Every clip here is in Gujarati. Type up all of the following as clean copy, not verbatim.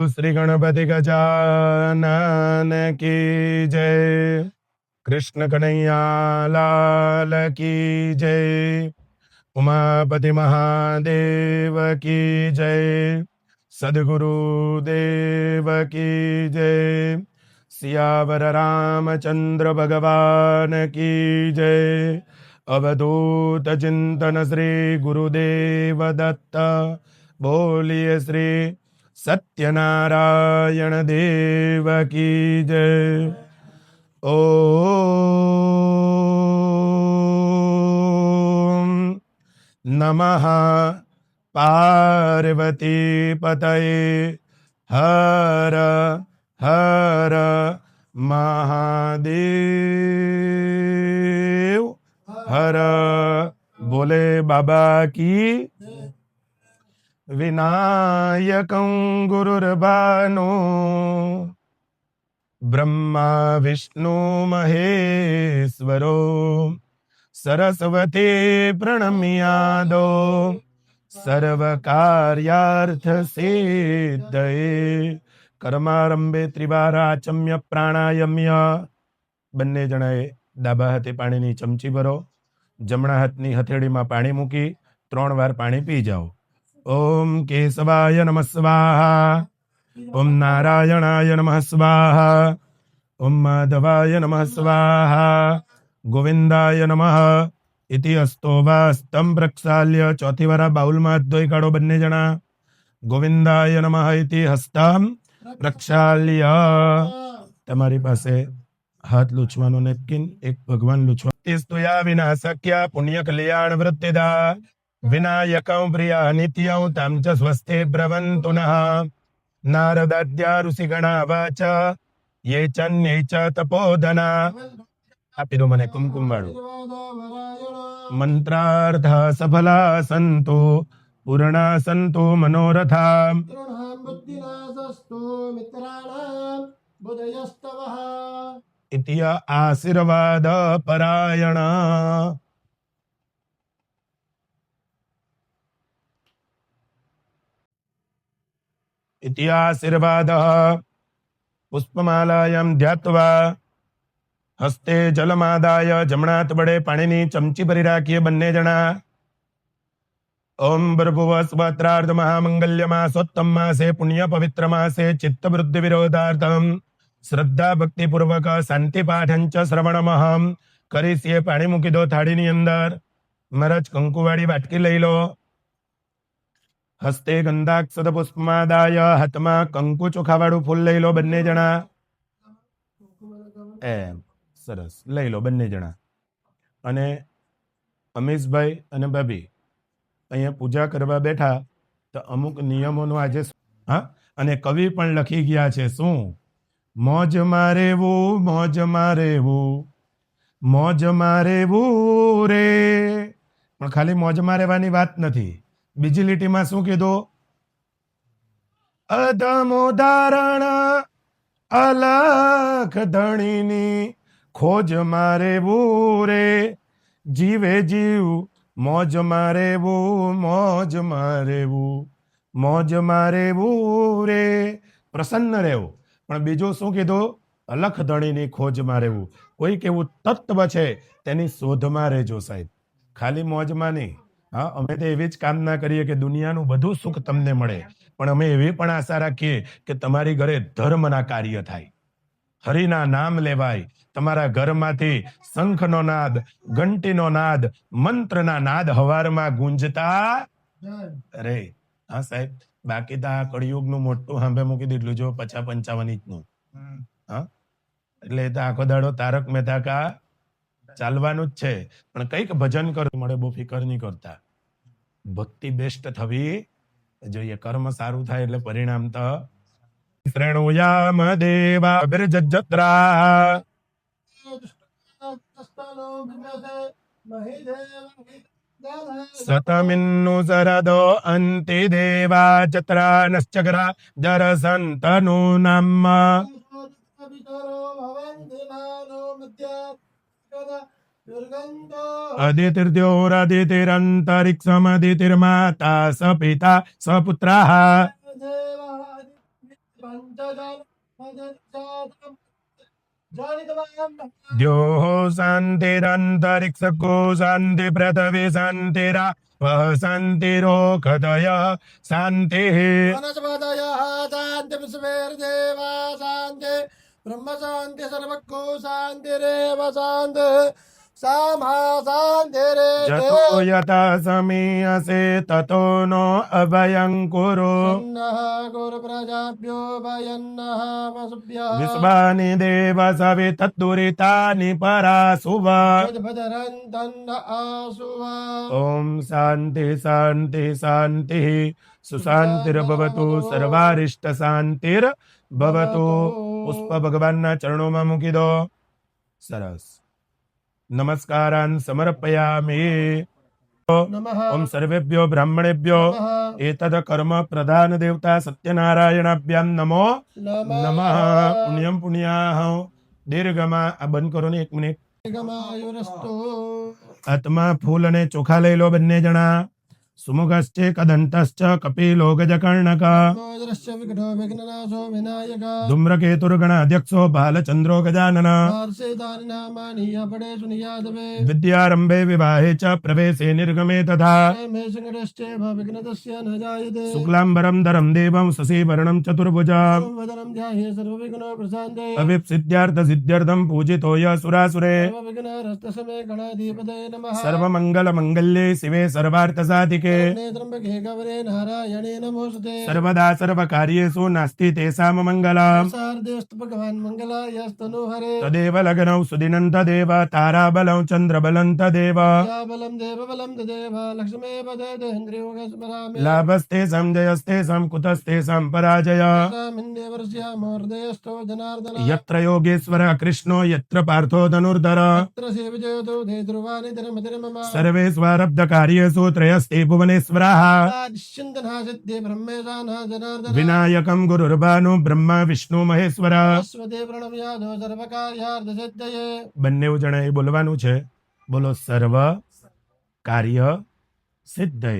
श्री गणपति गजानन की जय। कृष्ण कन्हैया लाल की जय। उमापति महादेव की जय। सद्गुरु देव की जय। सियावर रामचंद्र भगवान की जय। अवधूत चिंतन श्री गुरुदेव दत्त। बोलिए श्री सत्यनारायण देव की जय। ओम नमः पार्वती पतये हर हर महादेव हर। बोले बाबा की। विनायकं गुरुर्भानु ब्रह्मा विष्णु महेश्वरो सरस्वती प्रणम्यादो सर्व कार्यार्थ सिद्धये। कर्मारंभे त्रिवाराचम्य प्राणायाम्य। બંને જણાએ ડાબા હાથે પાણીની ચમચી ભરો, જમણા હાથની હથેળીમાં પાણી મૂકી 3 વાર પાણી પી જાઓ। ओम केशवाय नमः स्वाहा। ओम नारायणाय नमः स्वाहा। ओम माधवाय नमः स्वाहा। गोविंदाय नमः इति अस्तोवास्तं प्रक्षाल्य चौथी वारा बाउल में हाथ धोई काढो बन्ने जना। गोविंदाय नमः इति हस्तं प्रक्षाल्य। तमारी पासे हाथ लूछवानो नेपकिन एक भगवान लूछवा। स्तुया विना शक्या पुण्य कल्याण वृत्तिदा विनायकं प्रिया नित्यं तं च स्वस्ते ब्रवन्तु नः। नारदाद्या ऋषिगणा वाच ये च तपोधना। आपी दो मने कुमकुम वाळु। मंत्रार्थ सफला सन्तु पूर्णा सन्तु मनोरथा। इति आशीर्वाद परायण। इति आशीर्वादः पुष्पमालायां ध्यात्वा हस्ते जलमादाय जमणात वडे पाणीनी चमची भरी राखीए बन्ने जना। ओम भर्भुव स्वत्रार्ध महामंगल्य मासोत्तम मासे पुण्य पवित्र मासे चित्त वृद्धि विरोधार्थम श्रद्धा भक्ति पूर्वक शांति पाठंच श्रवणमहम करीसीए। पाणी मूकी दो थाळीनी अंदर। महाराज कंकुवाड़ी वाटकी लई लो। हस्ते गंधाक्षत पुष्पमादाय हाथमा कंकु चोखावाळું फूल लई लो बन्ने जणा। एम सरस लई लो बन्ने जणा। अने अमीशभाई अने भाभी अहींया पूजा करवा बैठा तो अमुक नियमोनुं आजे हाँ अने कवि पण लखी गया छे शुं मोज मारे वो मोज मारे वो मोज मारे वो रे। पण खाली मोज मारेवानी वात नथी। बीजी લીટીમાં શું કીધું? અધમો ધારણ અલખ ધણીની ખોજ મારે રે। જીવે જીવ મોજ મારે મોજ મારે મોજ મારે રે। પ્રસન્ન રહેવું। પણ બીજું શું કીધું? અલખ ધણીની ખોજ મારેવું। કોઈક એવું તત્વ છે તેની શોધમાં રહેજો સાહેબ, ખાલી મોજમાં નહીં। हाँ अमे तो एवी ज कामना करीए कि दुनियानुं बधुं सुख तमने मळे, पण अमे एवी पण आशा राखीए कि तमारी घरे धर्मना कार्य थाय, हरिना नाम लेवाय, तमारा घरमांथी शंखनो नाद, घंटीनो नाद, मंत्रना नाद हवारमां गूंजता रे। हाँ साहेब, बाकी तो आ कळियुगनुं मोटुं हांभे मूकी दीधुं जो 55 इंचनुं। हाँ એટલે તો આખો દાડો તારક મહેતા કા ચાલવાનું જ છે, પણ કઈક ભજન કરો મળે, બહુ ફિકર નહીં કરતા। ભક્તિ બેસ્ટ થવી જોઈએ, કર્મ સારું થાય એટલે પરિણામ તો શ્રેણુયામ દેવા બિરજજત્રા સતમિન્નુ સરદો અંતિ દેવા ચત્રા નશ્ચગ્રા જરસંતનુ નામ अदितिर्द्योरदितिरन्तरिक्षमदितिर्माता स पिता स पुत्रः द्योः शान्तिरन्तरिक्षको शान्ति पृथिवी शान्तिरा वः शान्तिरोषधयः शान्तिः वनस्पतयः शान्ति विश्वेर्देवा शान्ति ब्रह्म शान्ति सर्वको शान्तिरेव शान्तिः सामा शान्तिरेव यतो यथा समीयसे ततो नो अभयं कुरु सन्नः कुरु प्रजाभ्यो भयन्नः वसुभ्यः विश्वानि देव सवितद्दुरितानि परासुव भदरन्तन्न आसुवा ॐ शान्ति शान्ति शान्तिः सुशान्तिर्भवतु सर्वारिष्ट शान्तिर्भवतु પુષ્પ ભગવાનના ચરણોમાં મૂકી દો. સરસ. નમસ્કારાન સમર્પયામિ. नमः ઓમ સર્વેભ્યો બ્રાહ્મણેભ્યો એતદ કર્મ પ્રધાન દેવતા સત્યનારાયણાભ્યામ નમો નમઃ. પુણ્યમ પુણ્યાહ. દીર્ઘમાં આ બંધ કરો ને 1 મિનિટ. गमायुरस्तु હાથમાં ફૂલ અને ચોખા લઈ લો બંને જણા. सुमुखश्च कदन्तश्च कपिलो गजकर्णक मोदरश्च विकटो विघ्ननाशो विनायक धूम्रकेतुर्गणाध्यक्षो बालचन्द्रो गजानन हर्षेतानि नामानि अपडे सुनियादवे विद्यारम्भे विवाहे च प्रवेशे निर्गमे तथा मे संकटश्चैव विघ्नतस्य न जायते शुक्लाम्बरं धरं देवं शशिवर्णं चतुर्भुजं वदनं ध्याये सर्वविघ्नो प्रशान्ते अविप्सिद्ध्यार्थसिद्ध्यर्थं पूजितो यः सुरासुरे सर्वविघ्नहस्तसमे गणाधिपतये नमः सर्वमङ्गलमङ्गल्ये शिवे सर्वार्थसाधिके त्र्यम्बके गौरी नारायणे नमोस्तुते सर्वदा सर्वकार्येषु नास्ति तेषां मङ्गलम् सार्धेस्तु भगवान् मङ्गलायस्तनु हरे तदेव लग्नौ सुदिनं तदेव ताराबलं चन्द्रबलं तदेव या बलं देवबलं तदेव लक्ष्मे पदे इन्द्रियोगस्मरामि लाभस्तेषां जयस्तेषां कुतस्तेषां पराजय हृदयस्थो जनार्दन यत्र योगेश्वरः कृष्णो यत्र पार्थो धनुर्धर तत्र सेविजयतो धे ध्रुवानि धर्मतिर्मम सर्वेष्वारब्धकार्येषु त्रयस्ते भुवनेश्वराः सिद्धनासिद्धे ब्रह्मेशानः जनार्दन विनायकं गुरुर्भानु ब्रह्मा विष्णु महेश्वर અશ્વતે પ્રણવ્યાધો સર્વકાર્યાર્થ સિદ્ધયે બંને જણાએ બોલવાનું છે. બોલો સર્વ કાર્ય સિદ્ધય.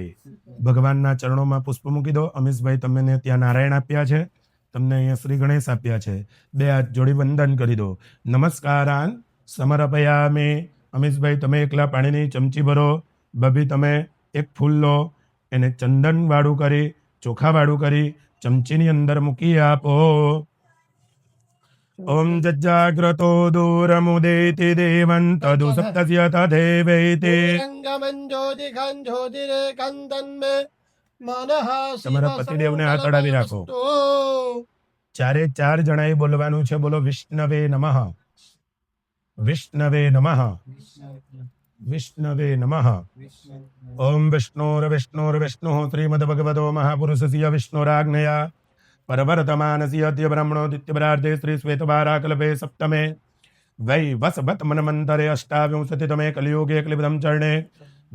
ભગવાનના ચરણોમાં પુષ્પ મૂકી દો. અમીશભાઈ તમને ત્યાં નારાયણ આપ્યા છે, તમને અહીંયા શ્રી ગણેશ આપ્યા છે. 2 હાથ જોડી વંદન કરી દો. નમસ્કારાન સમર્પયામિ. અમીશભાઈ તમે એકલા પાણીની ચમચી ભરો. બબી તમે એક ફૂલ લો, એને ચંદન વાળું કરી ચોખા વાળું કરી ચમચીની અંદર મૂકી આપો. ઓમ જજાગ્રતો દૂરમુદેતિ દેવં તદુ સપ્તસ્ય તદેવૈતે. રંગમંજોતિ ખંજોતિરે કંદન્મે મનઃ તમારા પતિદેવને હાથ અડાવી રાખો. 4 જણાએ બોલવાનું છે. બોલો વિષ્ણવે નમઃ, વિષ્ણવે નમઃ, વિષ્ણવે નમઃ. ઓમ વિષ્ણુર્વિષ્ણુર્વિષ્ણુઃ શ્રીમદ્ભગવતો મહાપુરુષસ્ય વિષ્ણુરાજ્ઞયા પરવર્તમાનસ્ય અદ્ય બ્રહ્મણોદિત્યપરાર્ધે શ્રી શ્વેતવારાકલ્પે સપ્તમે વૈ વસવત મન્વંતરે અષ્ટાવિંશતિતમે કલિયુગે કલિબદ્ધં ચરણે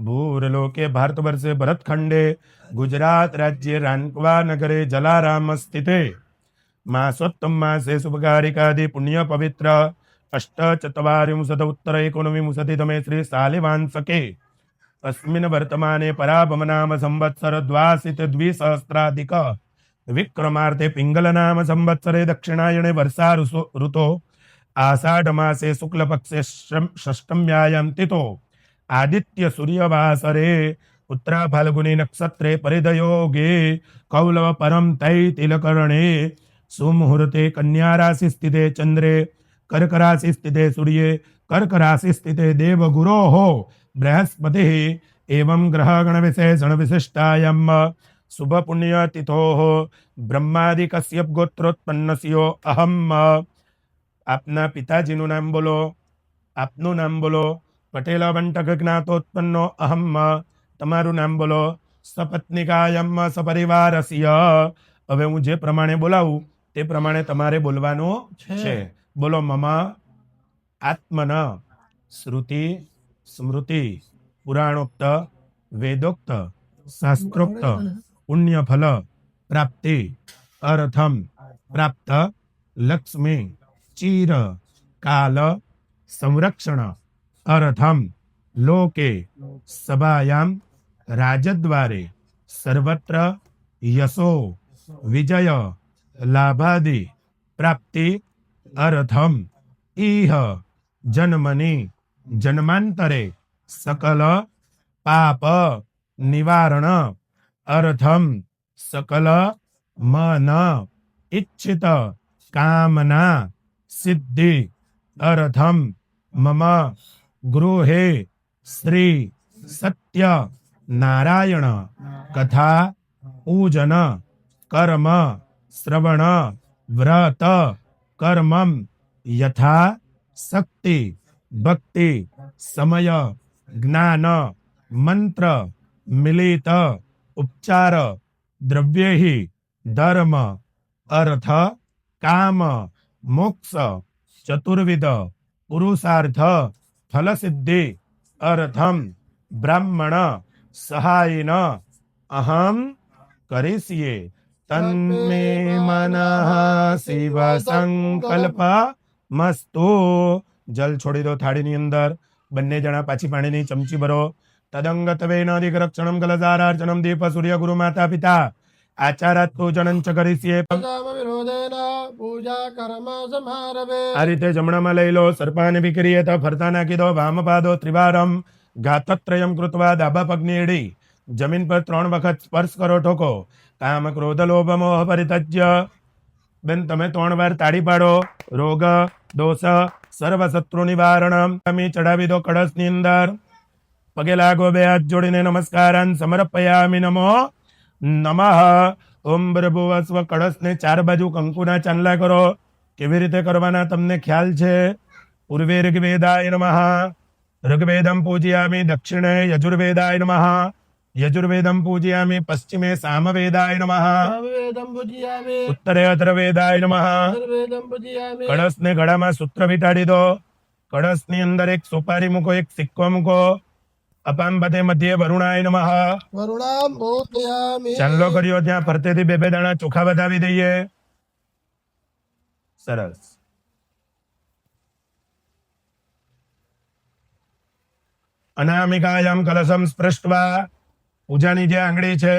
ભૂરલોકે ભારતવર્ષે ભરતખંડે ગુજરાત રાજ્યે રાનકવા નગરે જલારામ સ્થિતે માસોત્તમ માસે શુભકારિકાદિ પુણ્ય પવિત્ર अष्टचत्वारिंशत् उत्तर एकोनविंशतितमे श्री शालिवांशके अस्मिन् वर्तमाने पराभव नाम संवत्सर द्वासित द्विसहस्राधिक विक्रमार्थे पिंगल नाम संवत्सरे दक्षिणायने वर्षा ऋतो आषाढ़ मासे शुक्ल पक्षे षष्टम्यायां तिथो आदित्य सूर्यवासरे उत्तरा फाल्गुनी नक्षत्रे परिधयोगे कौलव परम तै तिलकरणे सुमुहूर्ते कन्या राशि स्थिते चंद्रे कर्क राशि स्थिते सूर्ये कर्क राशि स्थिते देवगुरो हो बृहस्पति एवं ग्रहगण विशेषण विशिष्टायाम शुभ पुण्य तिथो ब्रह्मादि कश्यप गोत्रोत्पन्नस्यो अहम. आपना पिताजीનું નામ બોલો, આપનું નામ બોલો. પટેલ વંટક જ્ઞાતોત્પન્નો અહમ. તમારું નામ બોલો. સપત્નિકાયમ સપરિવારસ્ય. હવે હું જે પ્રમાણે બોલાવું તે પ્રમાણે તમારે બોલવાનું છે. બોલો મમ આત્મન શ્રુતિ સ્મૃતિ પુરાણોક્ત વેદોક્ત શાસ્ત્રોક્ત પુણ્ય ફલ પ્રાપ્તિ અર્થમ પ્રાપ્ત લક્ષ્મી ચીર કાલ સંરક્ષણ અર્થમ લોકે સભાયામ રાજદ્વારે સર્વત્ર યશો વિજય લાભાદિ પ્રાપ્તિ અર્થમ ઇહ જન્મની જન્માંતરે સકલ પાપ નિવારણ અર્થમ સકલ મન ઇચ્છિત કામના સિદ્ધિ અર્થમ મમ ગૃહે શ્રી સત્ય નારાયણ કથા પૂજન કર્મ શ્રવણ વ્રત કર્મમ યથા શક્તિ ભક્તિ સમય જ્ઞાન મંત્ર મિલિત ઉપચાર દ્રવ્યૈ ધર્મ અર્થ કામ મોક્ષ ચતુર્વિધ પુરુષાર્થ ફલસિદ્ધિ અર્થમ બ્રાહ્મણ સહાયન અહમ કરીષ્યે તન્મે મનઃ શિવ સંકલ્પ મસ્તુ. જલ છોડી દો થાળીની અંદર. બંને જણા પાછી પાણીની ચમચી ભરો. તદંગતવેન અધિકરક્ષણમ કલસારાર્ચનમ દીપ સૂર્ય ગુરુ માતા પિતા આચારાત પૂજનં ચ કરીષ્યે. સામ વિરોધેન પૂજા કર્મ સમારભે. આ રીતે જમણામાં લઈ લો. સર્પાને વિક્રિયેત ફરતા નાખી દો. વામપાદો ત્રિવારમ ઘાતત્રયમ કૃત્વા ડાબા પગની એડી જમીન પર 3 વખત સ્પર્શ કરો, ઠોકો. કામ ક્રોધ લોભ મોહ પરિત્યજ્ય. બેન તમે 3 વાર તાળી પાડો. રોગ દોષ સર્વ શત્રુ નિવારણ. ચડાવી દો કળશની અંદર. પગે લાગો, 2 હાથ જોડીને નમસ્કારાન સમર્પયામિ. નમો નમઃ. ઓમ ભૂર્ભુવસ્વ. કળશને 4 બાજુ કંકુના ચાંદલા કરો. કેવી રીતે કરવાના તમને ખ્યાલ છે? પૂર્વે ઋગ્વેદાય નમઃ. ઋગ્વેદમ પૂજયામિ. દક્ષિણે યજુર્વેદાય નમઃ. યજુર્વેદમ પૂજયામિ. પશ્ચિમે સામવેદાય નમઃ. વેદમ પૂજયામિ. ઉત્તરે અથર્વવેદાય નમઃ. વેદમ પૂજયામિ. કળશને ગળામાં સૂત્ર વીંટાળી દો. કળશની અંદર એક સોપારી મૂકો, એક સિક્કો મૂકો. અપામ પદે મધ્યે વરુણાય નમઃ. વરુણામ ભૂતયામિ. ચાંદલો કર્યો ત્યાં ફરતેથી 2 દાણા ચોખા વધાવી દઈએ. સરસ. અનામિકાયામ કલશમ સ્પૃષ્ટવા. પૂજાની જે આંગળી છે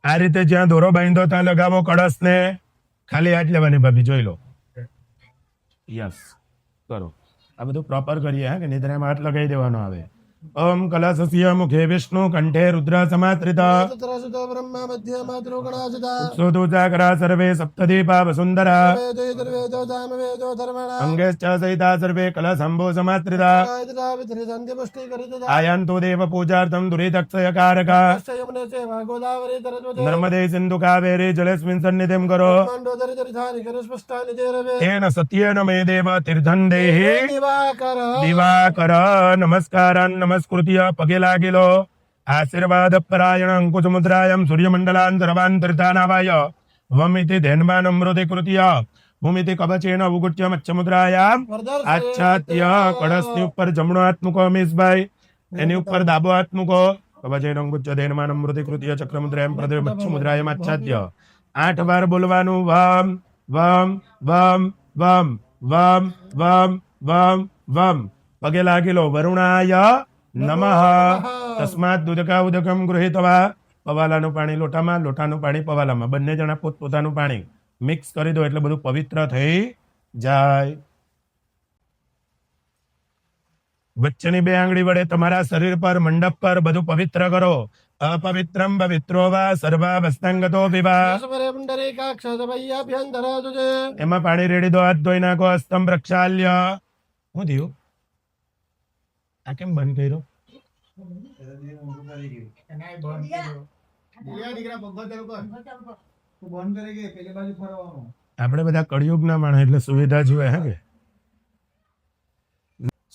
આ રીતે જ્યાં દોરો બાંધો ત્યાં લગાવો કળશને. ખાલી હાથ લેવાની ભાભી, જોઈ લો. યસ, કરો. આ બધું પ્રોપર કરીએ હા, કે નહીં તો એમાં હાથ લગાવી દેવાનો આવે. ઓમ કલશસ્ય મુખે વિષ્ણુ કંઠે રુદ્ર સમાત્રિતા. તત્ર સુતો બ્રહ્મા મધ્ય માતૃ ગણાસદા. સુદુજાકરા સર્વે સપ્તદીપા વસુંધરા. વેદો ઈતર્વેદો સામવેદો ધર્મણા. અંગેશ્ચ સહિતા સર્વે કલશંભો સમાત્રિતા. ગાયત્રા વિધ્રિતંતિ પુષ્ટિ કરીતદા. આયંતો દેવ પૂજાર્થમ દુરિતક્ષયકારકા. યમને સેવા ગોદાવરી સરસ્વતી. નર્મદે સિંધુ કાવેરી જલેસ્મિન સન્નિધિમ કરો. મંડોદરી તીર્થાની કરસ્પષ્ટાની તેરવે. તેન સત્યેન મે દેવ તીર્થં દેહિ. દિવાકર. દિવાકર નમસ્કારાન નમસ્કૃત્ય પગે લાગેલો. આશીર્વાદ પરાયણ અંકુશ મુદ્રાયમ સૂર્યમંડલાંતરવાંતરિતાનાવાય વમિતિ ધેન્માન અમૃતિ કૃત્ય ભૂમિતિ કવચેન ઉગુટ્ય મચ્છમુદ્રાયામ આચ્છાદ્ય. કળશની ઉપર જમણો હાથ મૂકો અમીશભાઈ, એની ઉપર ડાબો હાથ મૂકો. કવચેન અંગુચ્ય ધેન્માન અમૃતિ કૃત્ય ચક્રમુદ્રાયમ પ્રદે મચ્છમુદ્રાયમ આચ્છાદ્ય. 8 વાર બોલવાનું. વમ વમ વમ વમ વમ વમ વમ વમ. પગે લાગેલો. વરુણાય નમઃ. તસ્માત દુદકા ઉદકમ ગૃહીત્વા. પવાલાનું પાણી લોટામાં, લોટાનું પાણી પવાલામાં. બંને જણા પોતપોતાનું પાણી મિક્સ કરી દો એટલે બધું પવિત્ર થઈ જાય. વચ્ચેની 2 આંગળી વડે તમારા શરીર પર, મંડપ પર બધું પવિત્ર કરો. અપવિત્રમ પવિત્રો વા સર્વા વસ્તાંગતો વિવા. સ્વરે પુંડરીકાક્ષસભયાભ્યંતરા તુજે. એમાં પાણી રેડી દો. હાથ ધોઈ નાખો. હસ્તમ પ્રક્ષાલ્ય. શું થયું? આ કેમ બંધ કર્યો? આપણે બધા કળિયુગના માણસ એટલે સુવિધા જોઈએ હે કે.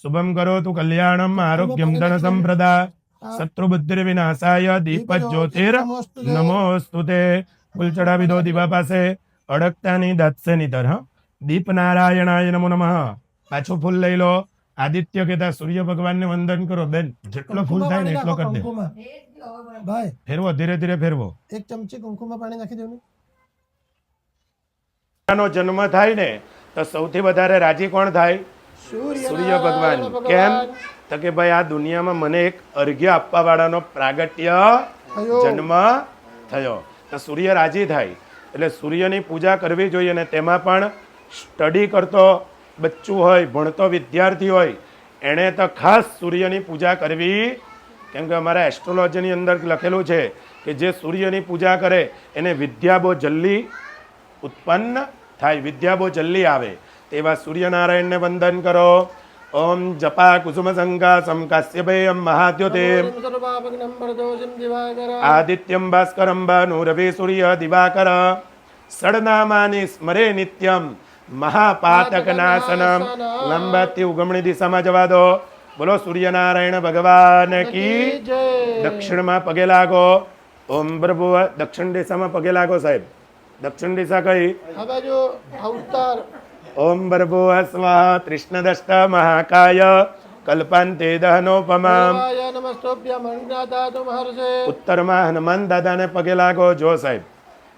શુભમ કરો તું કલ્યાણમ આરોગ્યમ ધન સંપ્રદા શત્રુ બુદ્ધિ વિનાશાય દીપ જ્યોતિર નમોસ્તુતે. ફૂલ ચડાવી દો દીવા પાસે. અડકતાની દાત્સે નીતર. હા, દીપ નારાયણાય નમો નમઃ. પાછું ફૂલ લઈ લો. આદિત્ય કહેતા સૂર્ય ભગવાનને વંદન કરો. બેન જેટલો ફૂલ થાય ને એટલો કરી દે. ભાઈ ફેરવો, ધીરે ધીરે ફેરવો. 1 ચમચી કુંકુમમાં પાણી નાખી દેવું. જન્મ થાય ને તો સૌથી વધારે રાજી કોણ થાય? સૂર્ય ભગવાન. કેમ? તો કે ભાઈ આ દુનિયામાં મને એક અર્ઘ્ય આપવા વાળાનો પ્રાગટ્ય જન્મ થયો. તો સૂર્ય રાજી થાય. એટલે સૂર્યની પૂજા કરવી જોઈએ. અને તેમાં પણ સ્ટડી કરતો બચ્ચું હોય, ભણતો વિદ્યાર્થી હોય, એણે તો ખાસ સૂર્યની પૂજા કરવી. કેમ કે અમારા એસ્ટ્રોલોજીની અંદર લખેલું છે કે જે સૂર્યની પૂજા કરે એને વિદ્યા બહુ જલ્દી ઉત્પન્ન થાય, વિદ્યા બહુ જલ્દી આવે. તેવા સૂર્યનારાયણને વંદન કરો. ઓમ જપા કુસુમ સંકાસમ કાશ્યપેયમ મહાદ્યોતે સર્વાપગ્નમ પરદોષમ દિવાકર આદિત્યમ ભાસ્કરમ ભાનુરવે સૂર્ય દિવાકર ષડનામાની સ્મરે નિત્યમ મહાપાતકનાશનમ. લંબાથી ઉગમણી દિશામાં જવા દો. બોલો સૂર્યનારાયણ ભગવાન કી. જય. દક્ષિણમાં પગે લાગો. ઓમ પ્રભુ. દક્ષિણ દિશામાં પગે લાગો સાહેબ. દક્ષિણ દિશા કઈ? આ બાજુ ઉત્તર. ઓમ ભર્ભો સ્વાહ તૃષ્ણદષ્ટ મહાકાય કલ્પાંતે દહનોપમામ. દેવાય નમસ્તોભ્યમ અનુજ્ઞાતાતુ મહર્ષે. ઉત્તરમાં હનુમાન દાદાને પગે લાગો. જો સાહેબ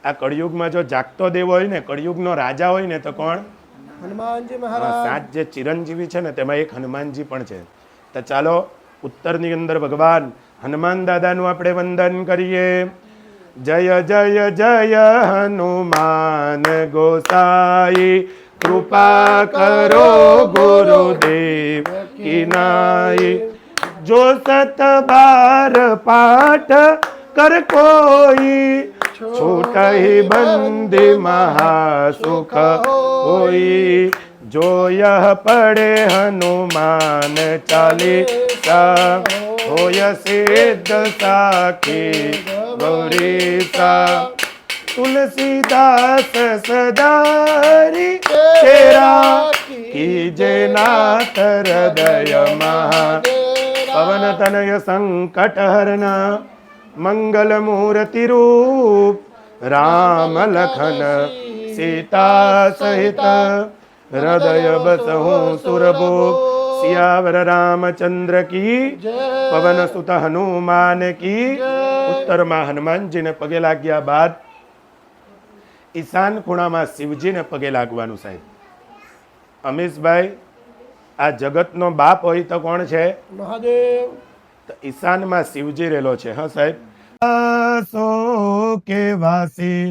આ કળિયુગમાં જો જાગતો દેવ હોય ને, કળિયુગનો રાજા હોય ને તો કોણ? હનુમાનજી મહારાજ. 7 જે ચિરંજીવી છે ને તેમાં એક હનુમાનજી પણ છે. તો ચાલો ઉત્તરની અંદર ભગવાન હનુમાન દાદાનું આપણે વંદન કરીએ. જય જય જય હનુમાન ગોસાઈ કૃપા કરો ગુરુદેવ કી નાઈ. જો સત બાર પાઠ કર કોઈ છૂટહી બંદી મહાસુખ હોઈ. જો યહ પડે હનુમાન ચાલીસા હોય સિદ્ધ સાખી ગૌરીસા. તુલસીદાસ સદારી તેરા કીજે નાથ હૃદય મહા. પવન તનય સંકટ હરના મંગલ મૂર્તિ રૂપ રામ લખન સીતા સહિત હૃદય બસહું સુરભૂપ. સિયાવર રામચંદ્ર કી. પવન સુત હનુમાન કી. ઉત્તરમાં હનુમાનજીને પગે લાગ્યા બાદ ઈશાન ખૂણામાં શિવજીને પગે લાગવાનું સાહેબ. અમીશભાઈ આ જગતનો બાપ હોય તો કોણ છે? મહાદેવ. તો ઈશાનમાં શિવજી રહેલો છે. હા સાહેબ. સો કે વાસી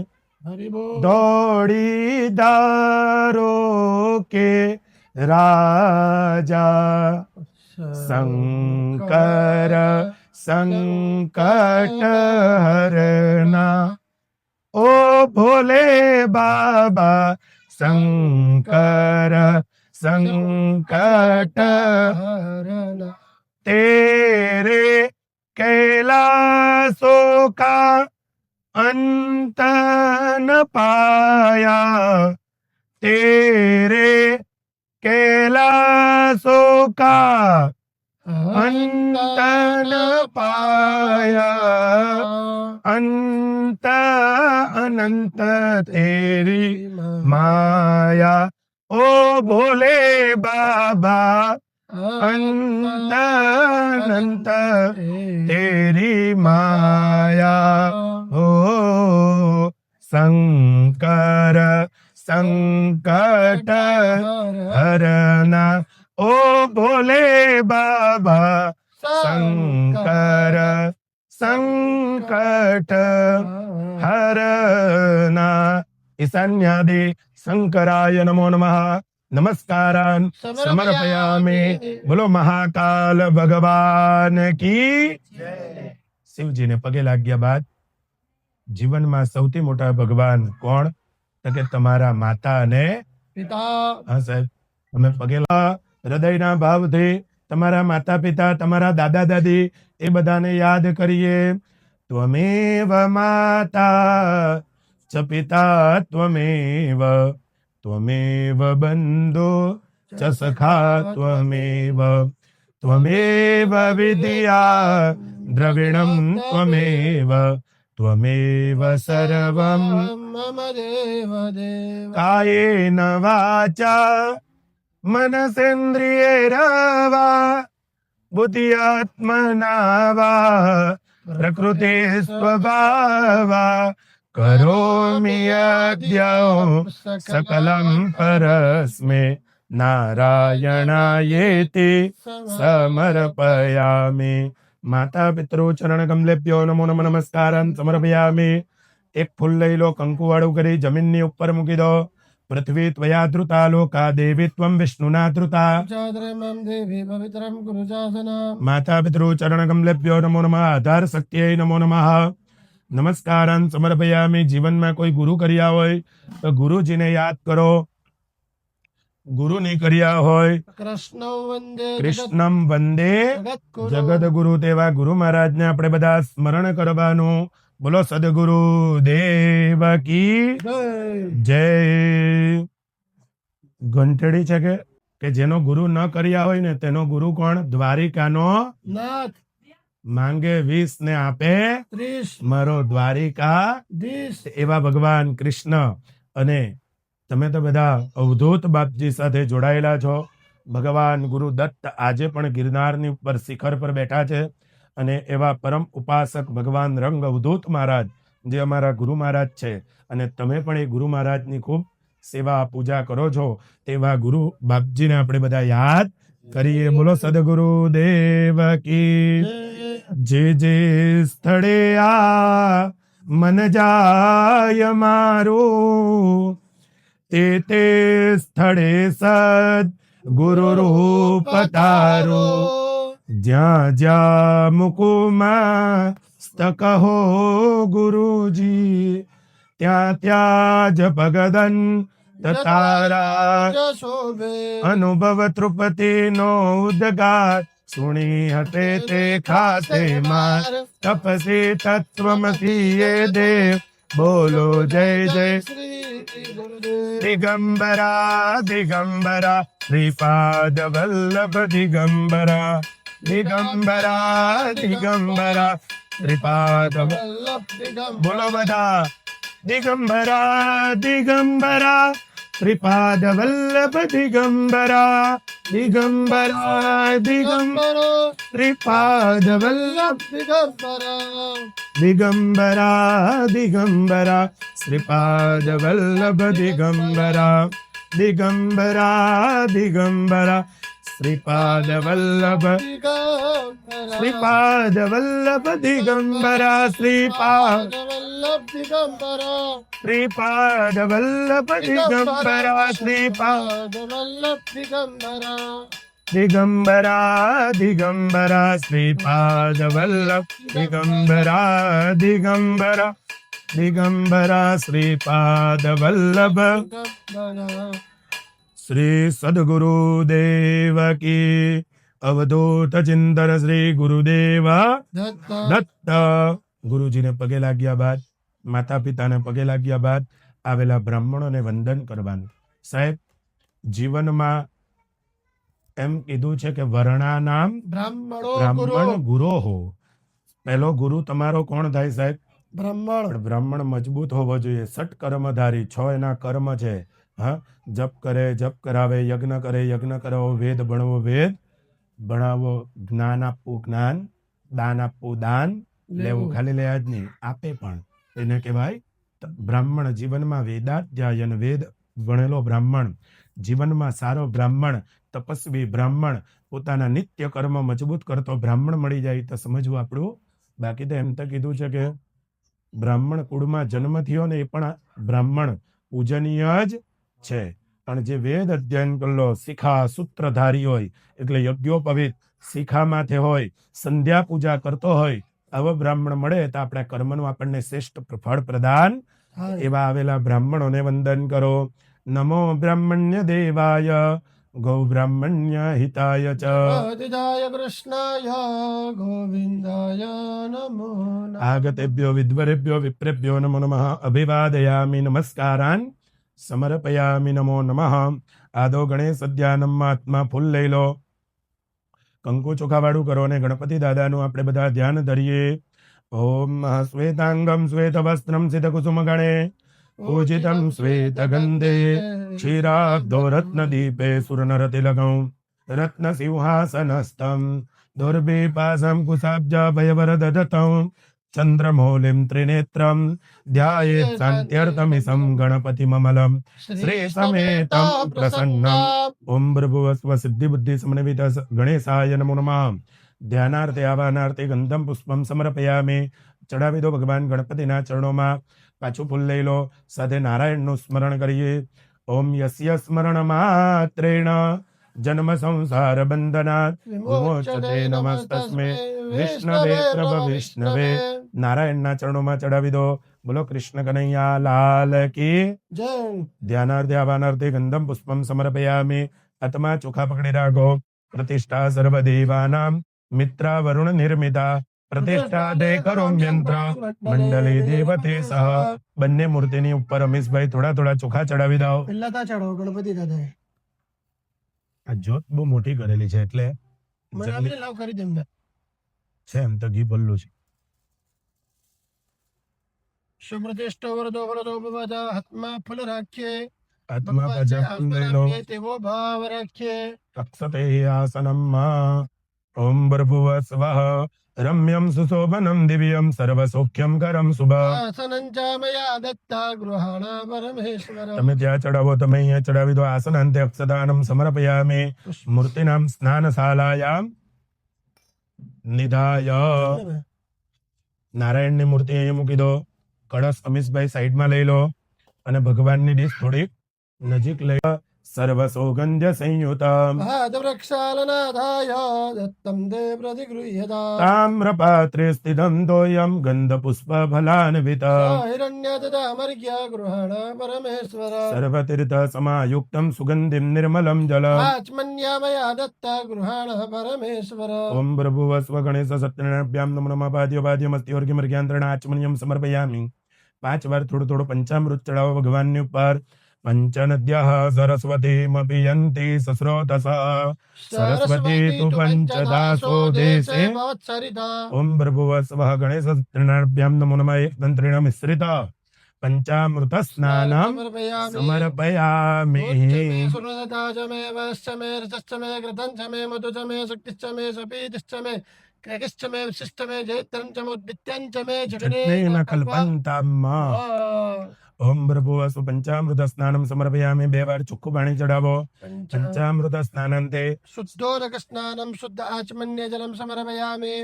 હરિ બોલ. દોડી દારો કે રાજા શંકર સંકટ હરના. ઓ ભોલે બાબા શંકર સંકટ હરના. तेरे कैलासों का अंत न पाया. तेरे कैलासों का अंत न पाया. अंत अनंत तेरी माया. ओ भोले बाबा अंत अनंत तेरी माया. हो शंकर संकट हरना. ओ भोले बाबा शंकर संकट हरना. ईशान्यादि शंकराय नमो नमः. नमस्कारान समर्पयामि. बोलो महाकाल भगवान की. શિવજીને પગે લાગ્યા બાદ જીવનમાં સૌથી મોટા ભગવાન કોણ? તો કે તમારા માતા અને પિતા. હા સાહેબ તમે પગે હૃદયના ભાવથી તમારા માતા પિતા, તમારા દાદા દાદી એ બધાને યાદ કરીએ. ત્વમેવ માતા ચ પિતા ત્વમેવ ત્વમેવ બંધો ચ સખા ત્વમેવ ત્વમેવ વિદ્યા દ્રવિણમ ત્વમેવ ત્વમેવ સર્વમ મમ દેવ દેવ. કાયેન વાચા મનસેન્દ્રિયૈર્વા બુદ્ધ્યાત્મના વા પ્રકૃતિ સ્વભાવા કરોમિ યદ્ય સકલં પરસ્મે નારાયણાયેતિ સમર્પયામિ. માતા પિતૃ ચરણ કમલેભ્યો નમો નમઃ નમસ્કારાન સમર્પયામિ. એક ફૂલ લઈ લો, કંકુવાળું કરી જમીનની ઉપર મૂકી દો. પૃથ્વી ત્વયા ધૃતા, લોકા દેવી ત્વમ વિષ્ણુના ધૃતા. ચાદ્રમં દેવી પવિત્રમ કુરુ ચાસનમ. માતા પિતૃ ચરણ કમલેભ્યો નમો નમઃ. આધાર શક્તિએ નમો નમઃ. નમસ્કારાન સમર્પયામિ. જીવનમાં કોઈ ગુરુ કર્યા હોય તો ગુરુજીને યાદ કરો. ગુરુ નહીં કર્યા હોય, કૃષ્ણ વંદે કૃષ્ણમ વંદે જગતગુરુ. જગદગુરુ. તેવા ગુરુ મહારાજને આપણે બધા સ્મરણ કરવાનું. બોલો સદગુરુ દેવ કી જય. જય. ઘંટડી છે કે જેનો ગુરુ ન કર્યા હોય ને તેનો ગુરુ કોણ? દ્વારિકાનો નાથ માંગે 20 ને આપે 30 મારો દ્વારિકા. દીશ. એવા ભગવાન કૃષ્ણ. અને તમે તો બધા અવધૂત બાપજી સાથે જોડાયેલા છો. ભગવાન ગુરુ દત્ત આજે પણ ગિરનારની ઉપર શિખર પર બેઠા છે. અને એવા પરમ ઉપાસક ભગવાન રંગ અવધૂત મહારાજ જે અમારા ગુરુ મહારાજ છે. અને તમે પણ એ ગુરુ મહારાજની ખૂબ સેવા પૂજા કરો છો. તેવા ગુરુ બાપજીને આપણે બધા યાદ કરીએ. બોલો સદગુરુ દેવ કી. જે જે સ્થળે આ મન જાય મારું, તે તે સ્થળે સદ ગુરુ રૂપ તારું. જ્યાં જ્યાં મુકુમાં સ્તકહો ગુરુજી, ત્યાં ત્યાં જ ભગદન તારા. જશોભે. અનુભવ તૃપતિ નો ઉદગાર, સુણી હતે તે ખાતે માર. તપસી તત્વમસી એ દેવ, બોલો જય જય. શ્રી ગુરુદેવ. દિગંબરા દિગંબરા, શ્રીપાદ વલ્લભ દિગંબરા. દિગંબરા દિગંબરા, શ્રીપાદ વલ્લભ દિગંબર. બોલો બધા. દિગંબરા દિગંબરા, શ્રીપાદ વલ્લભ દિગંબરા. દિગંબરા દિગંબરા, શ્રીપાદ વલ્લભ. દિગંબર. દિગંબરા દિગંબરા, શ્રીપાદ વલ્લભ દિગંબરા. દિગંબરા દિગંબરા, શ્રીપાદ વલ્લભ. શ્રીપાદ વલ્લભ દિગંબરા. શ્રીપાદ વલ્લભ દિગંબર. શ્રીપાદ વલ્લભ દિગંબરા. શ્રીપાદ વલ્લભ દિગંબર. દિગંબરા દિગંબરા, શ્રીપાદ વલ્લભ દિગંબરા. દિગંબરા દિગંબરા, શ્રીપાદ વલ્લભ. દિગંબર. શ્રી સદગુરુ દેવ કી. અવધૂત ચિંતન શ્રી ગુરુદેવ દત્ત. દત્ત. ગુરુજીને પગે લાગ્યા બાદ, માતા પિતાને પગે લાગ્યા બાદ આવેલા બ્રાહ્મણોને વંદન કરવાનું. સાહેબ, જીવનમાં એમ કીધું છે કે વર્ણાનામ બ્રાહ્મણો બ્રાહ્મણ ગુરો હો. પહેલો ગુરુ તમારો કોણ થાય સાહેબ? બ્રાહ્મણ. પણ બ્રાહ્મણ મજબૂત હોવો જોઈએ. સટ કર્મધારી, 6 એના કર્મ છે. હા, જપ કરે, જપ કરાવે, યજ્ઞ કરે, યજ્ઞ કરાવો, વેદ ભણવો, વેદ ભણાવો, જ્ઞાન આપવું, જ્ઞાન, દાન આપવું, દાન લેવું. ખાલી લેવા જ નહીં, આપે પણ. એને કહેવાય બ્રાહ્મણ. જીવનમાં વેદાધ્યાયન, વેદ ભણેલો બ્રાહ્મણ, જીવનમાં સારો બ્રાહ્મણ, તપસ્વી બ્રાહ્મણ, પોતાના નિત્ય કર્મ મજબૂત કરતો બ્રાહ્મણ મળી જાય તો સમજવું આપણું. બાકી તો એમ તો કીધું છે કે બ્રાહ્મણ કુળમાં જન્મ થયો ને એ પણ બ્રાહ્મણ પૂજનીય જ છે. પણ જે વેદ અધ્યયન કરેલો, શિખા સૂત્રધારી હોય, એટલે યજ્ઞોપવિત શિખા માથે હોય, સંધ્યા પૂજા કરતો હોય, આવો બ્રાહ્મણ મળે તો આપણા કર્મનું આપણને શ્રેષ્ઠ ફળ પ્રદાન. એવા આવેલા બ્રાહ્મણોને વંદન કરો. નમો બ્રાહ્મણ્ય દેવાય, ગૌ બ્રાહ્મણ્ય હિતાય ચ. આદિદાય કૃષ્ણાય ગોવિંદાય નમો નમઃ. આગતેભ્યો વિદ્વરેભ્યો વિપ્રેભ્યો નમો નમઃ. અભિવાદયામિ, નમસ્કારાન સમર્પયામિ. નમો નમઃ. આદો ગણેશ અધ્યાનમમાં ફૂલ લઈ લો, કંકુ ચોખાવાળું કરો અને ગણપતિ દાદાનું આપણે બધા ધ્યાન ધરીએ. ઓમ શ્વેતાંગમ શ્વેતવસ્ત્રમ સિતકુસુમ ગણે, પૂજિતમ શ્વેતગંધે, ક્ષીરાબ્ધો રત્નદીપે સુરનરતિલકં, રત્નસિંહાસનસ્થં, દુર્બિપાસં કુશાબ્જ ભયવરદધतं, ચંદ્રમૌલિં ત્રિનેત્રં, ધ્યાયેત શાન્ત્યર્થમિસં ગણપતિમમલં, શ્રી સમેतं પ્રસન્નં. ઓમ ભૃભુવસ્વ સિદ્ધિબુદ્ધિ સમન્વિત ગણેશાય નમો નમઃ. ધ્યાનાર્થે આવાનાર્થે ગંધમ પુષ્પમ સમર્પયામિ. ચડાવી દો ભગવાન ગણપતિના ચરણોમાં. પાછું ફૂલ લઈ લો, સાથે નારાયણનું સ્મરણ કરીએ. ઓમ યસ્ય સ્મરણ માત્રેણ જન્મ સંસાર બંધનાત વિમોચતે નમસ્તસ્મે વિષ્ણવે પ્રભ વિષ્ણવે. નારાયણના ચરણોમાં ચડાવી દો. બોલો કૃષ્ણ કનૈયા લાલ કી જય. ધ્યાનાર્થે આવાનાર્થે ગંધમ પુષ્પમ સમર્પયામિ. હાથમાં ચોખા પકડી રાખો. પ્રતિષ્ઠા સર્વદેવાનામ મિત્રા વરુણ નિર્મિતા પ્રતિષ્ઠા દે કરોમ્યંત્ર મંડલી દેવતે સહ. બંને મૂર્તિની ઉપર રમેશભાઈ થોડા થોડા ચોખા ચડાવી દો. પેલા તા ચડો ગણપતિ દાદા આ જ્યોત બહુ મોટી કરેલી છે એટલે મને જલ્દી આપણે લાવ કરી દેમ છે. એમ તો ઘી ભલ્લું છે. સુપ્રતિષ્ઠો વરદો વરદો ભવતા હાથમાં ફૂલ રાખીએ. આત્મા ભગવાન જે પ્રજાપતિમ લઈ લો. આપે તેવો ભાવ રાખીએ. અક્ષતે આસનમ ઓમ ભર્ભુવ સ્વઃ રમ્યમ સુશોભનમ દિવ્યમ સર્વ સૌખ્યમ કરમ શુભ. આસનં ચ મયા દત્તા ગૃહાણા પરમેશ્વર. તમે ત્યાં ચડાવો, તમે અહીંયા ચડાવી દો. આસનાંતે અક્ષદાનમ સમર્પયામિ. મૂર્તિનામ સ્નાનશાલાયામ નિધાય. નારાયણની મૂર્તિ અહીંયા મૂકી દો. કળશ અમીશભાઈ સાઈડમાં લઈ લો અને ભગવાનની ડીશ થોડીક નજીક લઈ લો. સર્વ સૌગંધ્ય સંયુતમ પાદપ્રક્ષાલનાથાય દત્તમ તે પ્રતિગૃહ્યતા. તામ્રપાત્રે સ્થિતમ તોયમ ગંધ પુષ્પ ફલાન્વિત. હિરણ્ય તથા મર્ગ્ય ગૃહાણા પરમેશ્વર. સર્વતીર્થ સમાયુક્તમ સુગંધિમ નિર્મલમ જલ. આચમન્યા મયા દત્તા ગૃહાણા પરમેશ્વર. ઓમ પ્રભુવ સ્વ ગણેશ સત્યનારાયણાભ્યામ નમો નમઃ. પાદ્યમસ્ત્યોર્ઘ્યમર્ઘ્યાંતરણ આચમન્યમ સમર્પયામિ. 5 વાર થોડું થોડું પંચામૃત ચડાવો ભગવાનની ઉપર. પંચનદ્યઃ સરસ્વતીમપિયન્તિ સસ્રોતસઃ. સરસ્વતી તુ પંચદાસો દેશે. ઓમ પ્રભુવ સ્વ ગણેશ સત્યનારાયણાભ્યામ નમો નમઃ. એકતંત્રેણ મિશ્રિત પંચામૃત સ્નાનમ સમર્પયામિ. ચટનેન કલ્પન્તમ. ઓમ પ્રભુવ સ્વ પંચામૃત સ્નાનમ સમર્પયામિ. 2 વાર ચોખ્ખું પાણી ચડાવો. પંચામૃત સ્નાનંતે શુદ્ધોદક સ્નાનમ શુદ્ધ આચમન્ય જલમ સમર્પયામિ.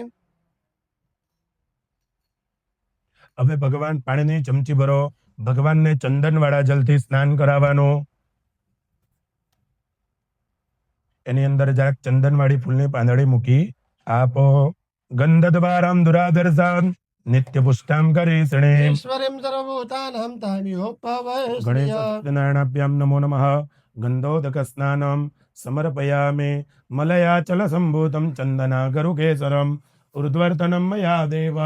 હવે ભગવાન પાણીની ચમચી ભરો. ભગવાનને ચંદનવાળા જલથી સ્નાન કરાવવાનું. એની અંદર જરાક ચંદનવાળી ફૂલની પાંદડી મૂકી આપો. ગંધદ્વારામ દુરાદર્શામ નિત્ય પુષ્ટામ કરીષણે. ઈશ્વરીમ સર્વભૂતાનાં તામ્યોપવશ્ય. ગણેશ સત્યનારાયણાભ્યામ નમો નમઃ. ગંધોદક સ્નાનમ સમર્પયામિ. મલયાચલ સંભૂતમ ચંદનાગરુ કેસરમ ઉર્ધ્વર્તનમ મયા દેવ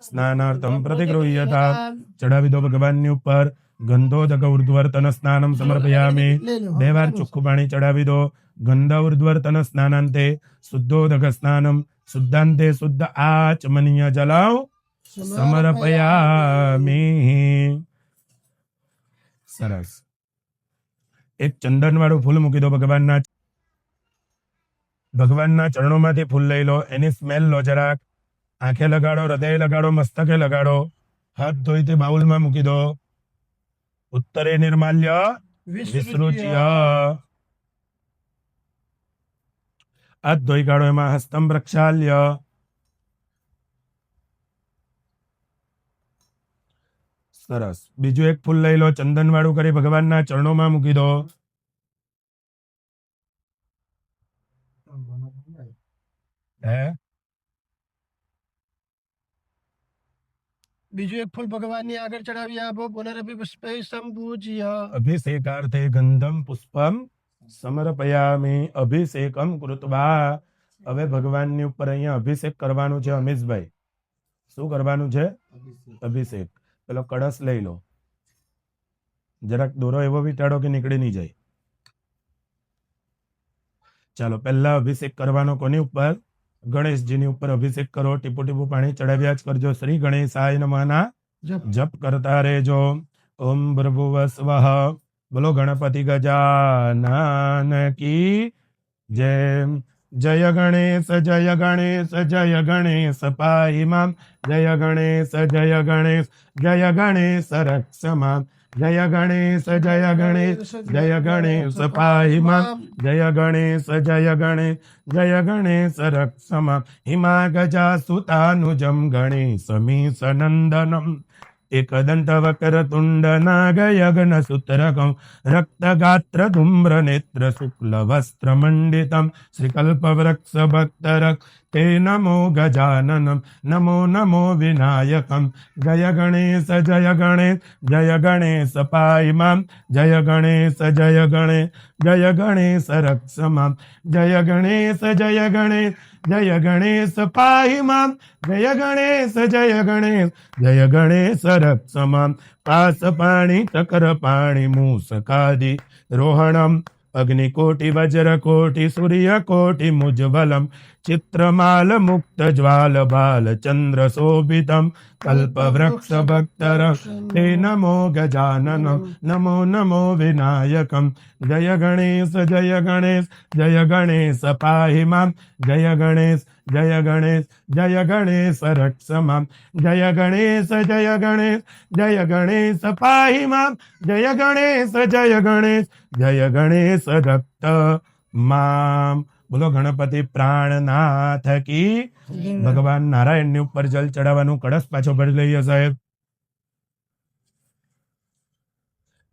સ્નાનાર્થમ પ્રતિગૃહ્યતા. ચડાવી દો ભગવાનની ઉપર. ગંધોદક ઉર્ધ્વર્તન સ્નાનમ સમર્પયામિ. 2 વાર ચોખ્ખું પાણી ચડાવી દો. ગંધ ઉર્ધ્વર્તન સ્નાનાંતે શુદ્ધોદક સ્નાનમ શુદ્ધાંતે શુદ્ધ આચમનીય જલમ સમર્પયામિ. સરસ. એક ચંદન વાળું ફૂલ મૂકી દો ભગવાનના ચરણોમાંથી ફૂલ લઈ લો. એની સ્મેલ લો જરાક. આંખે લગાડો, હૃદય લગાડો, મસ્તકે લગાડો. હાથ ધોઈ તે બાઉલમાં મૂકી દો. ઉત્તરે નિર્માલ્ય વિસૃજ્ય. હાથ ધોઈ કાઢો. એમાં હસ્તમ પ્રક્ષાલ્ય. સરસ. બીજું એક ફૂલ લઈ લો. ચંદન વાળું કરી ભગવાનના ચરણોમાં મૂકી દો. બીજું એક ફૂલ ભગવાનની આગળ ચડાવી આપો. પુનરપી પુષ્પૈ સંપૂજ્ય. અભિષેકાર્થે ગંધમ પુષ્પમ સમર્પયામિ. અભિષેકમ કૃત્વા. હવે ભગવાનની ઉપર અહીંયા અભિષેક કરવાનું છે અમીશભાઈ. શું કરવાનું છે? અભિષેક. પેલો કળશ લઈ લો. જરાક દોરો એવો વિટાડો કે નીકળી નહીં જાય. ચાલો પહેલા અભિષેક કરવાનો કોની ઉપર? ગણેશજીની ઉપર અભિષેક કરો. ટીપુ ટીપુ પાણી ચડાવ્યા જ કરજો. શ્રી ગણેશાય નમઃના જપ કરતા રહેજો. ઓમ પ્રભુવ સ્વઃ. બોલો ગણપતિ ગજાનન કી જય. જય ગણેશ જય ગણેશ જય ગણેશ પાહિ મામ. જય ગણેશ જય ગણેશ જય ગણેશ રક્ષ મામ. જય ગણેશ જય ગણેશ જય ગણેશ પાહિ મામ. જય ગણેશ જય ગણેશ જય ગણેશ રક્ષ મામ. હિમા ગજા સુતાનુજમ ગણેશમી સનંદનમ एकदन्तवक्रतुण्डनागयगनसूत्रकं रक्तगात्रधूम्रनेत्रशुक्लवस्त्रमण्डितं श्रीकल्पवृक्षभक्तरक् ते नमो गजाननं नमो नमो विनायकं जय गणेश जय गणेश पाहि मां जय गणेश जय गणेश रक्ष मां जय गणेश जय गणेश पाहि मां जय गणेश जय गणेश रक्ष मां पासपाणि चक्रपाणि मूषकादि रोहणम् अग्निकोटि वज्रकोटि सूर्यकोटि मुज्ज्वलं चित्रमाल मुक्त ज्वाल बाल चंद्र शोभितं कल्पवृक्ष भक्तर ते नमो गजाननं नमो नमो विनायकं जय गणेश पाहि मां जय गणेश रक्ष मां जय गणेश पाहि मां जय गणेश रक्त माम બોલો ગણપતિ પ્રાણનાથ કી ભગવાન નારાયણની ઉપર જલ ચડાવવાનું કળશ પાછો ભરી લઈએ સાહેબ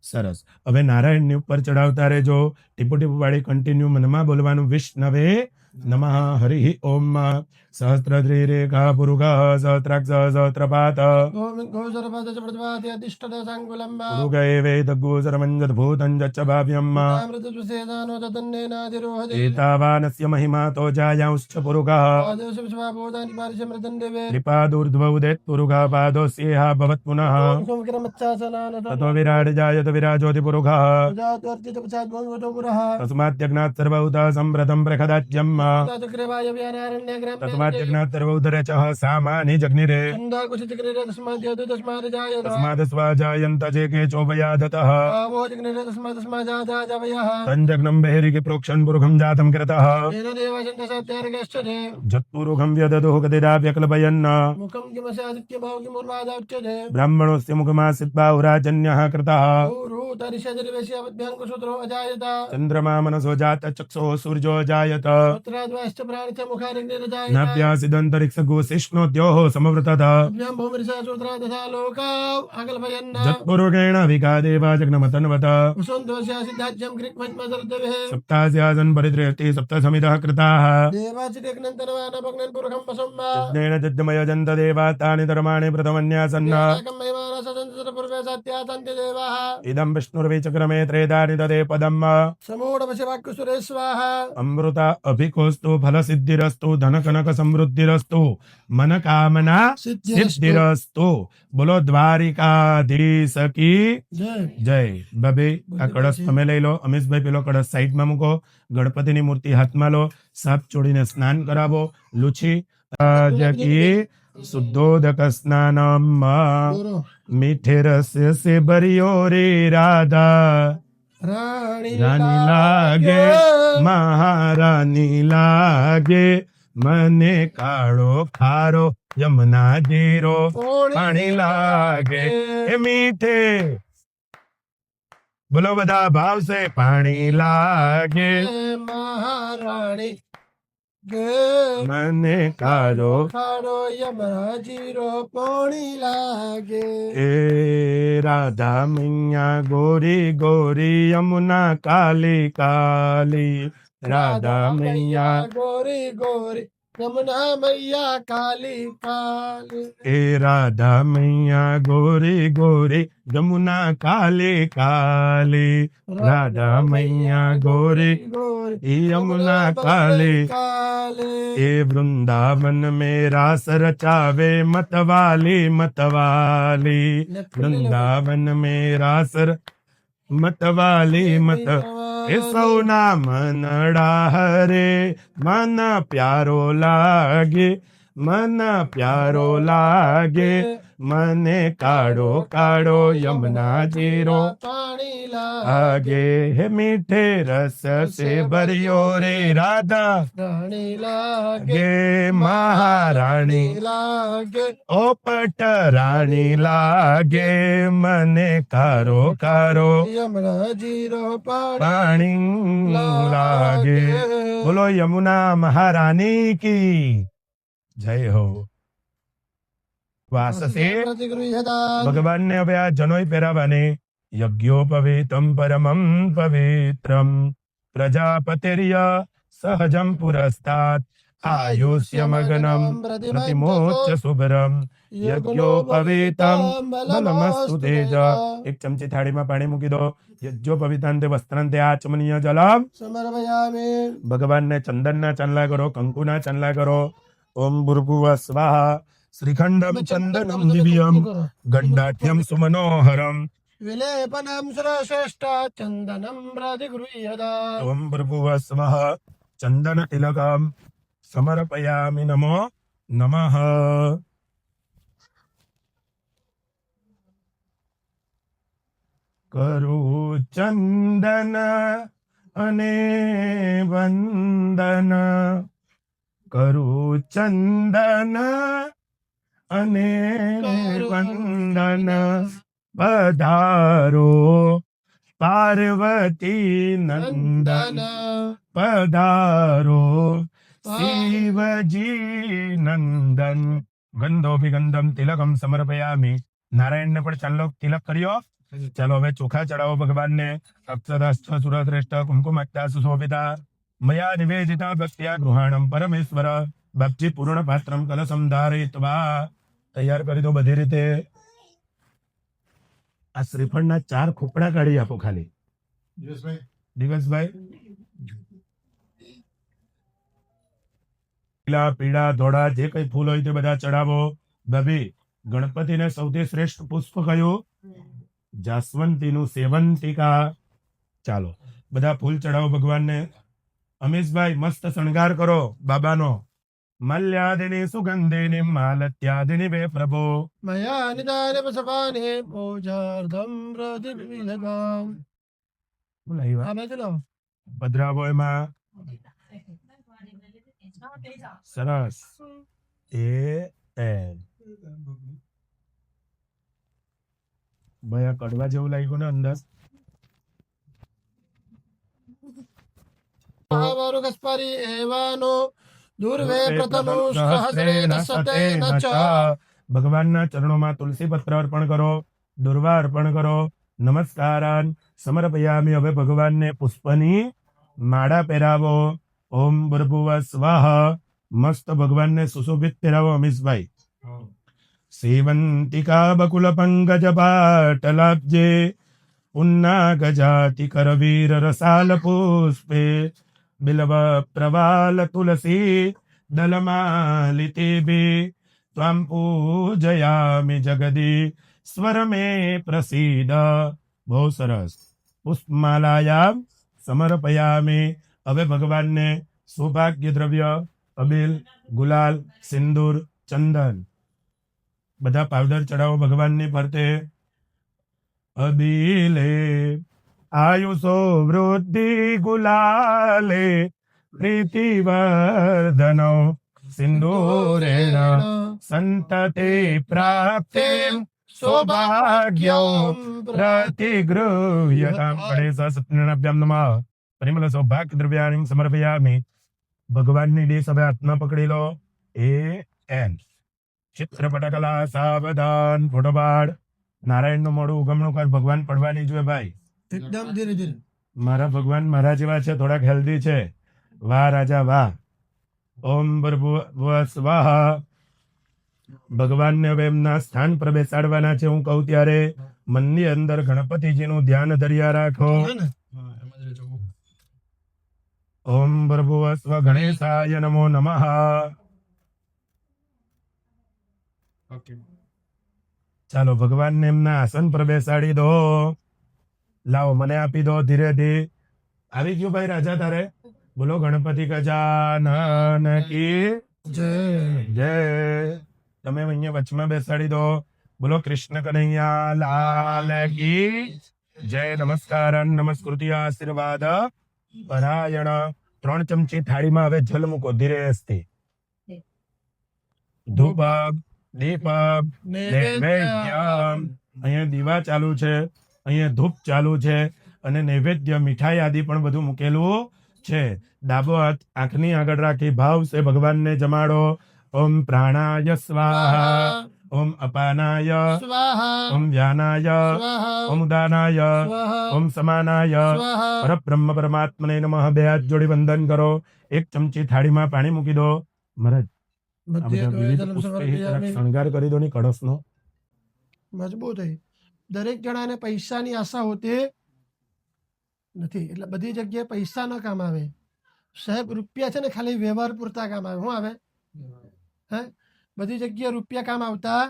સરસ હવે નારાયણની ઉપર ચડાવતા રહેજો ટીપુ ટીપુ વાળી કન્ટિન્યુ મનમાં બોલવાનું વિષ્ણવે નમઃ હરિ ઓમ સહસ્ત્રદ્રિરેખા પુરુગા સહસ્ત્રાક્ષ સહસ્ત્રપાત પુરુગએ વેદગોસરમંજદભૂતંજચ્ચ ભાવ્યમ एतावानस्य महिमा तो जायांश्च पुरुगः कृपादूर्ध्वौदेत् पुरुगः पादोऽस्येह भवत् पुनः ततो विराट जायत विराजोति पुरुगः तस्माद्यज्ञात् सर्वभूतः सम्प्रतं प्रखदाज्यम् तस्माद्यज्ञात् सर्वभूतरचः सामानि जग्निरे तस्मात् स्वाजायन्त जेके चोपयादतः तञ्जग्नं बहिरिके प्रोक्षन् पुरुषं जातं कृतः जत्पुरुषं व्यदतुः कतिराव्यक्लपयन् ब्राह्मणस्य मुखमासीत् बाहुराजन्यः कृतः चन्द्रमा मनसो जात चक्षुः सूर्यो जायत नाभ्यासिदन्तरिक्षगोशिष्णोद्योः समवृतः जत्पुरुषेण विकादेवा जग्नमतन्वत सप्तास्यासन् परिदृष्टि सप्तसमितः कृताः यज्ञेन यज्ञमयजन्त देवा तानि धर्माणि प्रथमन्यासन् इदं विष्णुर्विचक्रमे त्रेधानि ददे पदम् अमृत अभिकोस्तु फलसिद्धिरस्तु धनकनक समृद्धिरस्तु मनकामना सिद्धिरस्तु बोलो द्वारिकाधीश की જય બાબે આ કળશ તમે લઈ લો અમીશભાઈ પેલો કળશ સાઈડમાં મૂકો ગણપતિની મૂર્તિ હાથમાં લો સાપ ચોડીને સ્નાન કરાવો લુછી કી શુદ્ધોદક સ્નાનમ મીઠે રસ સે ભર્યો રે રાધા રાની લાગે મહારાની લાગે મને કાળો ખારો યમુના જીરો પાણી લાગે એ મીઠે બોલો બધા ભાવ से પાણી લાગે મહારાણી મને કાળો યમરાજીરો પાણી લાગે એ રાધા મૈયા ગોરી ગોરી યમુના કાલી કાલી રાધા મૈયા ગોરી ગોરી यमुना मैया काली काली ए राधा मैया गोरी गोरी यमुना काली काली राधा मैया गोरी गोरी यमुना काली काली ए वृंदावन में रास रचावे मतवाली मतवाली वृंदावन में रास मतवाली मत ए सौना मनड़ा हरे मन प्यारो लागे मने काड़ो काड़ो यमुना जीरो पानी लागे हे मीठे रस से भरियो रे राधा रानी लागे महारानी लागे ओ पट रानी लागे मने कारो कारो यमुना जीरो पानी लागे बोलो यमुना महारानी की जय हो। વાસસે प्रतिगृह्यताम् ભગવાનને હવે આ જનોઈ પહેરાવાને યજ્ઞોપવેતમ પરમં પવિત્રમ પ્રજાપતિર્ય સહજમ પુરસ્તાત આયુષ્યમગનમ પ્રતિમોચ્ચ શુભરમ યજ્ઞોપવેતમ બલમસ્તુ તેજ. એક ચમચી થાળીમાં પાણી મૂકી દો. યજ્ઞોપવિતાંતે વસ્ત્રાંતે આચમનીય જલમ. समर्पयामि ભગવાનને ચંદનના ચાંદલા કરો, કંકુના ચાંદલા કરો. ઓમ ભૂર્ભુવઃ સ્વાહા. શ્રીખંડમ ચંદનમ દિવ્યમ ગંડાઠ્યમ સુમનોહરમ. विलेपनं श्रेष्ठ चन्दनं प्रतिगृह्यताम् ઓમ ભૂર્ભુવઃ સ્વાહા. ચંદન તિલકમ સમર્પયામિ. નમો નમઃ. કરું ચંદન અને વંદન, કરું ચંદન અને વંદન. પધારો પાર્વતી નંદન, પધારો શિવજી નંદન. ગંધોભિગંધમ તિલકમ સમર્પયામિ. નારાયણને પણ ચાલો તિલક કર્યો. ચાલો હવે ચોખા ચડાવો ભગવાનને. અક્ષરાસ્ત્ર સુરશ્રેષ્ઠ કુમકુમત્તા સુશોભિતા મયા નિવેદિતા ભક્ત્યા ગૃહાણમ પરમેશ્વર. ભક્તિ પૂર્ણ પાત્રમ કલશમ ધારયિત્વા. તૈયાર કરી દો બધી રીતે. આ શ્રીફળના 4 ખોપડા કાઢી આપો ખાલી. દિવસભાઈ પીળા પીળા ધોળા જે કઈ ફૂલ હોય તે બધા ચડાવો. ભાભી ગણપતિને સૌથી શ્રેષ્ઠ પુષ્પ કયું? જાસ્વંતીનું સેવંતિકા. ચાલો બધા ફૂલ ચડાવો ભગવાનને. અમીશભાઈ મસ્ત શણગાર કરો બાબાનો. મલ્યાદિની સુગંધિની માલત્યાદિની વે પ્રભો. मया निदानि पशपानि पूजार्थं प्रतिगृह्यताम् બોલાવ્યા आमे चलो પધરાવો એમાં. સરસ. ભાઈ આ કડવા જેવું લાગ્યું ને અંદર. महावारुकस्परि एवानो दुर्वे प्रथमो सहस्रेण सतेन च ભગવાનના ચરણોમાં તુલસી પત્ર અર્પણ કરો, દુર્વા અર્પણ કરો. નમસ્કારાન સમર્પયામિ. હવે ભગવાનને પુષ્પની માળા પહેરાવો. ઓમ ભૂર્ભુવઃ સ્વાહા. મસ્ત ભગવાનને સુશોભિત પહેરાવો અમીશભાઈ. સેવંતિકા બકુલ પંકજ પાટલાબ્જે ઉન્ના ગજાતિ કરવીર રસાલ પુષ્પે બિલવ પ્રવાલ તુલસી દલમાલિતેભિ ત્વં પૂજયામિ જગદી સ્વર મે પ્રસીદ. બહુ સરસ. પુષ્પમાલાયામ સમર્પયામિ. હવે ભગવાનને સૌભાગ્ય દ્રવ્ય અબીલ, ગુલાલ, સિંદૂર, ચંદન બધા પાવડર ચડાવો ભગવાનની ફરતે. અબીલે આયુષો વૃદ્ધિ ગુલાલે પ્રીતિવર્ધનો સિંદૂરેણ સંતતે પ્રાપ્તે સૌભાગ્યમ પ્રતિગૃહ્યતામ. ગણેશ સત્યનારાયણ નમઃ. પરિમલ સૌભાગ્ય દ્રવ્યાણી સમર્પયામિ. ભગવાનની ડીશ હવે હાથમાં પકડી લો. એન ચિત્રપટકલા સાવધાન. ફોટો પાડ. નારાયણનું મોઢું ઉગમણું કર. ભગવાન પડવાની જોઈએ ભાઈ. एकदम धीरे धीरे મારા ભગવાન મારા જેવા છે, થોડાક હેલ્ધી છે. વાહ રાજા વાહ. ઓમ ભૂર્ભુવઃ સ્વાહા. ભગવાનને હવે એમના સ્થાન પર બેસાડવાના છે. હું કહું ત્યારે મનની અંદર ગણપતિજીનું ધ્યાન ધર્યા રાખો. है ना हाँ एम ज जो ઓમ ભૂર્ભુવઃ સ્વ ગણેશાય નમો નમઃ. ओके ચાલો ભગવાનને એમના આસન પર બેસાડી દો. લાવો મને આપી દો ધીરે ધીરે. આવી ગયું ભાઈ રાજા તારે. બોલો ગણપતિ ગજાનન કી जय જય. તમે અહીંયા વચમાં બેસાડી દો. બોલો કૃષ્ણ કનૈયા લાલ કી જય. નમસ્કાર નમસ્કૃતિ આશીર્વાદ પરાયણ. 3 ચમચી થાળીમાં હવે જલ મૂકો ધીરે હસ્તે. ધૂપ દીપ નૈવેદ્યમ. અહીંયા દીવા ચાલુ છે, અહીંયા ધૂપ ચાલુ છે અને નૈવેદ્ય મીઠાઈ આદિ પણ બધું મૂકેલું છે. ડાબો હાથ આંખની આગળ રાખી ભાવ સે ભગવાનને જમાડો. ઓમ પ્રાણાય સ્વાહા ઓમ અપાનાય સ્વાહા ઓમ વ્યાનાય સ્વાહા ઓમ ઉદાનાય સ્વાહા ઓમ સમાનાય સ્વાહા પરબ્રહ્મ પરમાત્મને નમઃ. બે હાથ જોડી વંદન કરો. એક ચમચી થાળીમાં પાણી મૂકી દો. મહારાજ આ મધ્ય બધા દ્વય વિવિધ જલમ પુષ્પે સમર્પયામિ. શણગાર કરી દો ની કળશનો. મજબૂત થઈ. દરેક જણાને પૈસાની આશા હોતી નથી, એટલે બધી જગ્યાએ પૈસા ન કામ આવે. સાહેબ રૂપિયા છે ને ખાલી વ્યવહાર પૂરતા કામ આવે. શું આવે? હે, બધી જગ્યાએ રૂપિયા કામ આવતા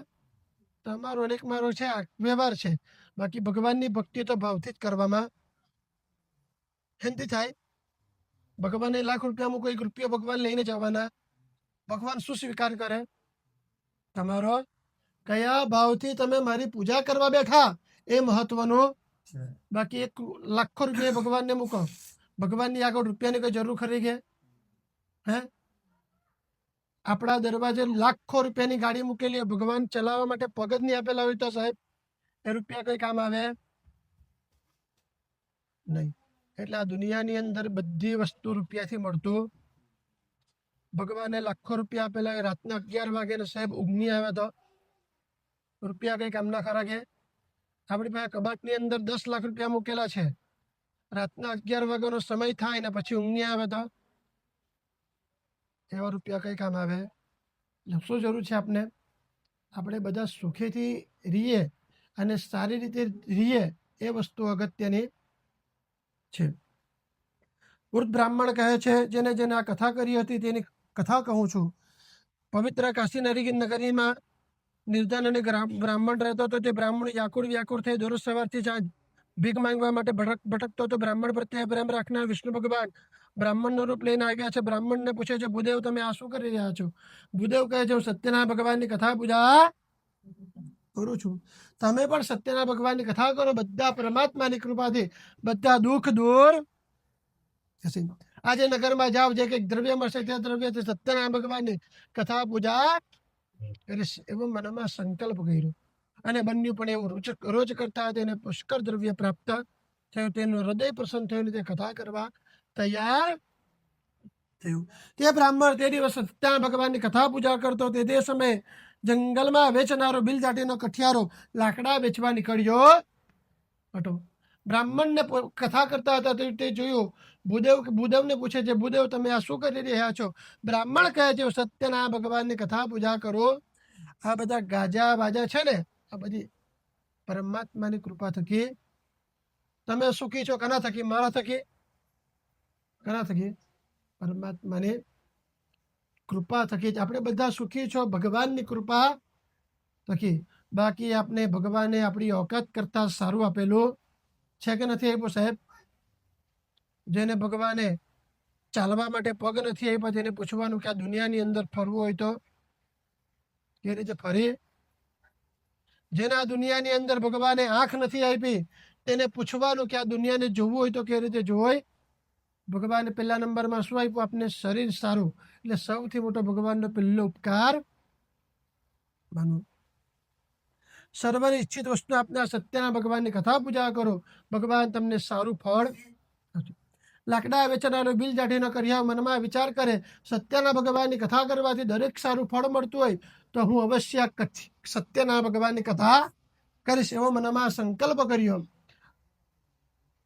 તમારો અને એક મારો છે આ વ્યવહાર છે. બાકી ભગવાનની ભક્તિ તો ભાવથી જ કરવામાં હેનથી થાય. ભગવાનને લાખ રૂપિયામાં કોઈ રૂપિયો ભગવાન લઈને જવાના, ભગવાન શું સ્વીકાર કરે? તમારો કયા ભાવથી તમે મારી પૂજા કરવા બેઠા એ મહત્વનું. બાકી એક લાખો રૂપિયા ભગવાનને મૂકો, ભગવાનની આગળ રૂપિયાની કોઈ જરૂર ખરી કે? હે, આપણા દરવાજે લાખો રૂપિયાની ગાડી મૂકેલી હોય, ભગવાન ચલાવવા માટે પગ જ નહીં આપેલા હોય તો સાહેબ એ રૂપિયા કઈ કામ આવે નહીં. એટલે આ દુનિયાની અંદર બધી વસ્તુ રૂપિયાથી મળતું. ભગવાને લાખો રૂપિયા આપેલા હોય, રાતના 11 વાગે ને સાહેબ ઊંઘની આવે તો રૂપિયા કઈ કામના ખરા કે? આપણી પાસે કબાટની અંદર 10 લાખ રૂપિયા મૂકેલા છે, રાતના 11 વાગ્યાનો સમય થાય ને પછી ઊંઘની આવે તો એવા રૂપિયા કઈ કામ આવે? એટલે શું જરૂર છે આપણે? આપણે બધા સુખેથી રહીએ અને સારી રીતે રહીએ એ વસ્તુ અગત્યની છે. વૃદ્ધ બ્રાહ્મણ કહે છે, જેને જેને આ કથા કરી હતી તેની કથા કહું છું. પવિત્ર કાશી નગરીમાં નિર્ધન અને બ્રાહ્મણ રહેતો હતો. તે બ્રાહ્મણ વ્યાકુળ થઈ દરરોજ સવારથી સાંજ ભીખ માંગવા માટે ભટકતો હતો. બ્રાહ્મણ પ્રત્યે પ્રેમ રાખનાર વિષ્ણુ ભગવાન બ્રાહ્મણનું રૂપ લઈને આવ્યા છે. બ્રાહ્મણને પૂછે છે, ભૂદેવ તમે આ શું કરી રહ્યા છો? ભૂદેવ કહે છે, હું સત્યનારાયણ ભગવાનની કથા પૂજા કરું છું. તમે પણ સત્યનારાયણ ભગવાનની કથા કરો, બધા પરમાત્માની કૃપાથી બધા દુઃખ દૂર થશે. આજે નગરમાં જાઓ, જે કંઈક દ્રવ્ય મળશે તે દ્રવ્યથી સત્યનારાયણ ભગવાનની કથા પૂજા કરીશ એવો મનમાં સંકલ્પ કર્યો અને બન્યું પણ એવું. રોજ કરતા તેને પુષ્કળ દ્રવ્ય પ્રાપ્ત થયું. તેનું હૃદય પ્રસન્ન થયું, તે કથા કરવા તૈયાર થયું. તે બ્રાહ્મણ તે દિવસે સત્યનારાયણ ભગવાનની કથા પૂજા કરતો. તે સમયે જંગલમાં વેચનારો બિલજાટીનો કઠિયારો લાકડા વેચવા નીકળ્યો હતો. બ્રાહ્મણને કથા કરતા હતા તે જોયું. ભૂદેવને પૂછે છે, ભૂદેવ તમે આ શું કરી રહ્યા છો? બ્રાહ્મણ કહે છે, સત્યનારાયણ ભગવાનની કથા પૂજા કરો. આ બધા ગાજા બાજા છે ને, આ બધી પરમાત્માની કૃપા થકી. તમે સુખી છો કના થકી? મારા થકી. કના થકી? પરમાત્માની કૃપા થકી જ આપણે બધા સુખી છો, ભગવાનની કૃપા થકી. બાકી આપણે ભગવાને આપણી ઓકાત કરતા સારું આપેલું છે કે નથી આપ્યું સાહેબ? જેને ભગવાને ચાલવા માટે પગ નથી આપ્યા તેને પૂછવાનું કે આ દુનિયાની અંદર ફરવું હોય તો કે રીતે ફરી? જેને આ દુનિયાની અંદર ભગવાને આંખ નથી આપી તેને પૂછવાનું કે આ દુનિયાને જોવું હોય તો કે રીતે જોવાય? ભગવાને પહેલા નંબરમાં શું આપ્યું? આપને શરીર સારું. એટલે સૌથી મોટો ભગવાનનો પહેલો ઉપકાર માનો. સર્વની ઈચ્છિત વસ્તુ આપના સત્યના ભગવાનની કથા પૂજા કરો, ભગવાન તમને સારું ફળ. લાકડા વેચનારો બિલ જાઠીનો કર્યા મનમાં વિચાર કરે, સત્યના ભગવાનની કથા કરવાથી દરેક સારું ફળ મળતું હોય તો હું અવશ્ય સત્યના ભગવાનની કથા કરીશ એવો મનમાં સંકલ્પ કર્યો.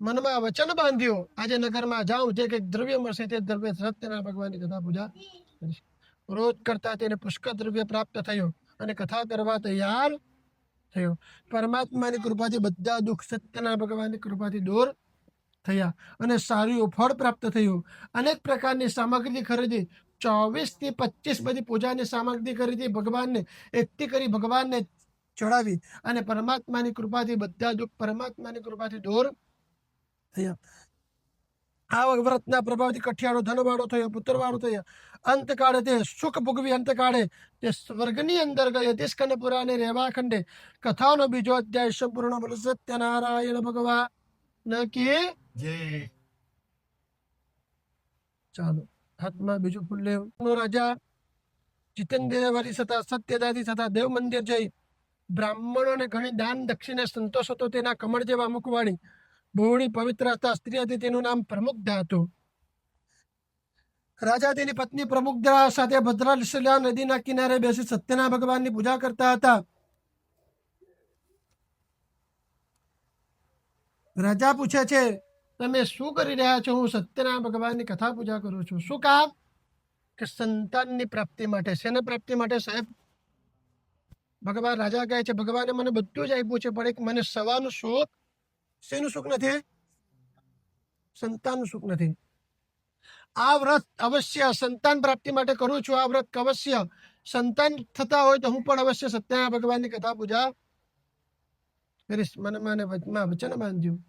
મનમાં વચન બાંધ્યું, આજે નગરમાં જાઉં, જે કંઈક દ્રવ્ય મળશે તે દ્રવ્ય સત્યના ભગવાનની કથા પૂજા કરીશ. રોજ કરતા તેને પુષ્કળ દ્રવ્ય પ્રાપ્ત થયું અને કથા કરવા તૈયાર થયો. પરમાત્માની કૃપાથી બધા દુઃખ સત્યના ભગવાનની કૃપાથી દૂર થયા અને સારું ફળ પ્રાપ્ત થયું. અનેક પ્રકારની સામગ્રી ખરીદી, 24 થી 25 બધી પૂજાની સામગ્રી ખરીદી, ભગવાનને એકઠી કરી ભગવાનને ચડાવી અને પરમાત્માની કૃપાથી બધા દુઃખ પરમાત્માની કૃપાથી દૂર થયા. આ વ્રતના પ્રભાવથી કઠિયારો ધનવાળો થયો, પુત્રવાળો થયો. અંતકાળે તે સુખ ભોગવી અંતકાળે તે સ્વર્ગની અંદર ગયો. તે સ્કંદ પુરાણે રેવા ખંડે કથાનો બીજો અધ્યાય સંપૂર્ણ. બોલો સત્યનારાયણ ભગવાન કી જય. ચાલો હાથમાં બીજું ફૂલ લે. રાજા જીતેન્દ્રવારી છતાં સત્યદાદી છતાં દેવ મંદિર જઈ બ્રાહ્મણોને ઘણી દાન દક્ષિણે સંતોષ હતો. તેના કમળ જેવા મુખવાળી બહોળી પવિત્ર હતા. સ્ત્રી હતી, તેનું નામ પ્રમુગ્ધા હતું. રાજા તેની પત્ની પ્રમુગ્ધા સાથે ભદ્રશિલા નદીના કિનારે બેસી સત્યના ભગવાનની પૂજા કરતા હતા. રાજા પૂછે છે, તમે શું કરી રહ્યા છો? હું સત્યના ભગવાનની કથા પૂજા કરું છું. શું કામ? કે સંતાનની પ્રાપ્તિ માટે. શેની પ્રાપ્તિ માટે સાહેબ? ભગવાન રાજા કહે છે, ભગવાને મને બધું જ આપ્યું છે, પણ એક મને સવાનું સુખ, શેનું સુખ નથી? સંતાનનું સુખ નથી. આ વ્રત અવશ્ય સંતાન પ્રાપ્તિ માટે કરું છું. આ વ્રત અવશ્ય સંતાન થતા હોય તો હું પણ અવશ્ય સત્યનારાયણ ભગવાનની કથા પૂજા કરીશ. મને વચન બાંધ્યું.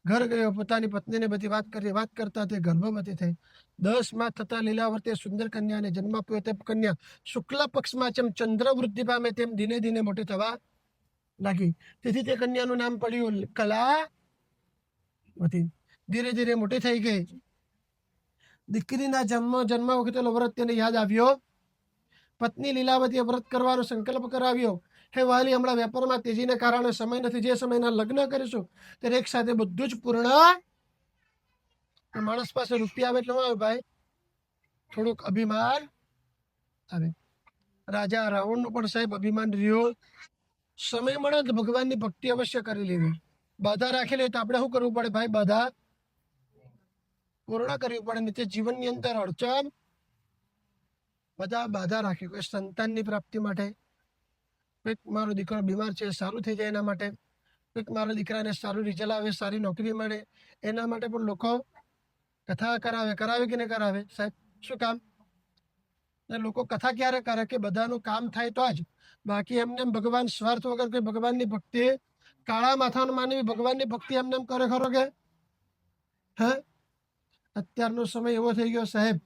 ઘર ગયો, પોતાની પત્નીને બધી વાત કરતા તે ગર્ભવતી થઈ. 10 માસ થતા લીલાવતી સુંદર કન્યાને જન્મ આપ્યો. તે કન્યા શુક્લ પક્ષમાં જેમ ચંદ્ર વૃદ્ધિ પામે તેમ ધીરે ધીરે મોટી થવા લાગી. તેથી તે કન્યાનું નામ પડ્યું કલાવતી. ધીરે ધીરે મોટી થઈ ગઈ. દીકરીના જન્મ વખતે વ્રત તેને યાદ આવ્યો. પત્ની લીલાવતીએ વ્રત કરવાનો સંકલ્પ કરાવ્યો. હે વાલી, હમણાં વેપારમાં તેજીને કારણે સમય નથી. જે સમયના લગ્ન કરીશું ત્યારે એક સાથે બધું જ પૂર્ણ. માણસ પાસે રૂપિયા આવે એટલે આવે ભાઈ, થોડુંક અભિમાન આવે. રાજા રાવણનું પણ સાહેબ અભિમાન રહ્યો. સમય મળે તો ભગવાનની ભક્તિ અવશ્ય કરી લેવી. બાધા રાખેલી તો આપણે શું કરવું પડે ભાઈ? બાધા પૂર્ણ કરવી પડે. નિત્ય જીવનની અંદર અડચણ બધા બાધા રાખી. કોઈ સંતાનની પ્રાપ્તિ માટે, કંઈક મારો દીકરો બીમાર છે સારું થઈ જાય એના માટે, કંઈક મારા દીકરાને સારું રિઝલ્ટ આવે, સારી નોકરી મળે, એના માટે પણ લોકો કથા કરાવે કે નહીં કરાવે સાહેબ? શું કામ? લોકો કથા ક્યારે કરે? કે બધાનું કામ થાય તો જ. બાકી એમને ભગવાન સ્વાર્થ વગર કોઈ ભગવાનની ભક્તિ, કાળા માથાનો માનવી ભગવાનની ભક્તિ એમને કરે ખરો કે? હે, અત્યારનો સમય એવો થઈ ગયો સાહેબ,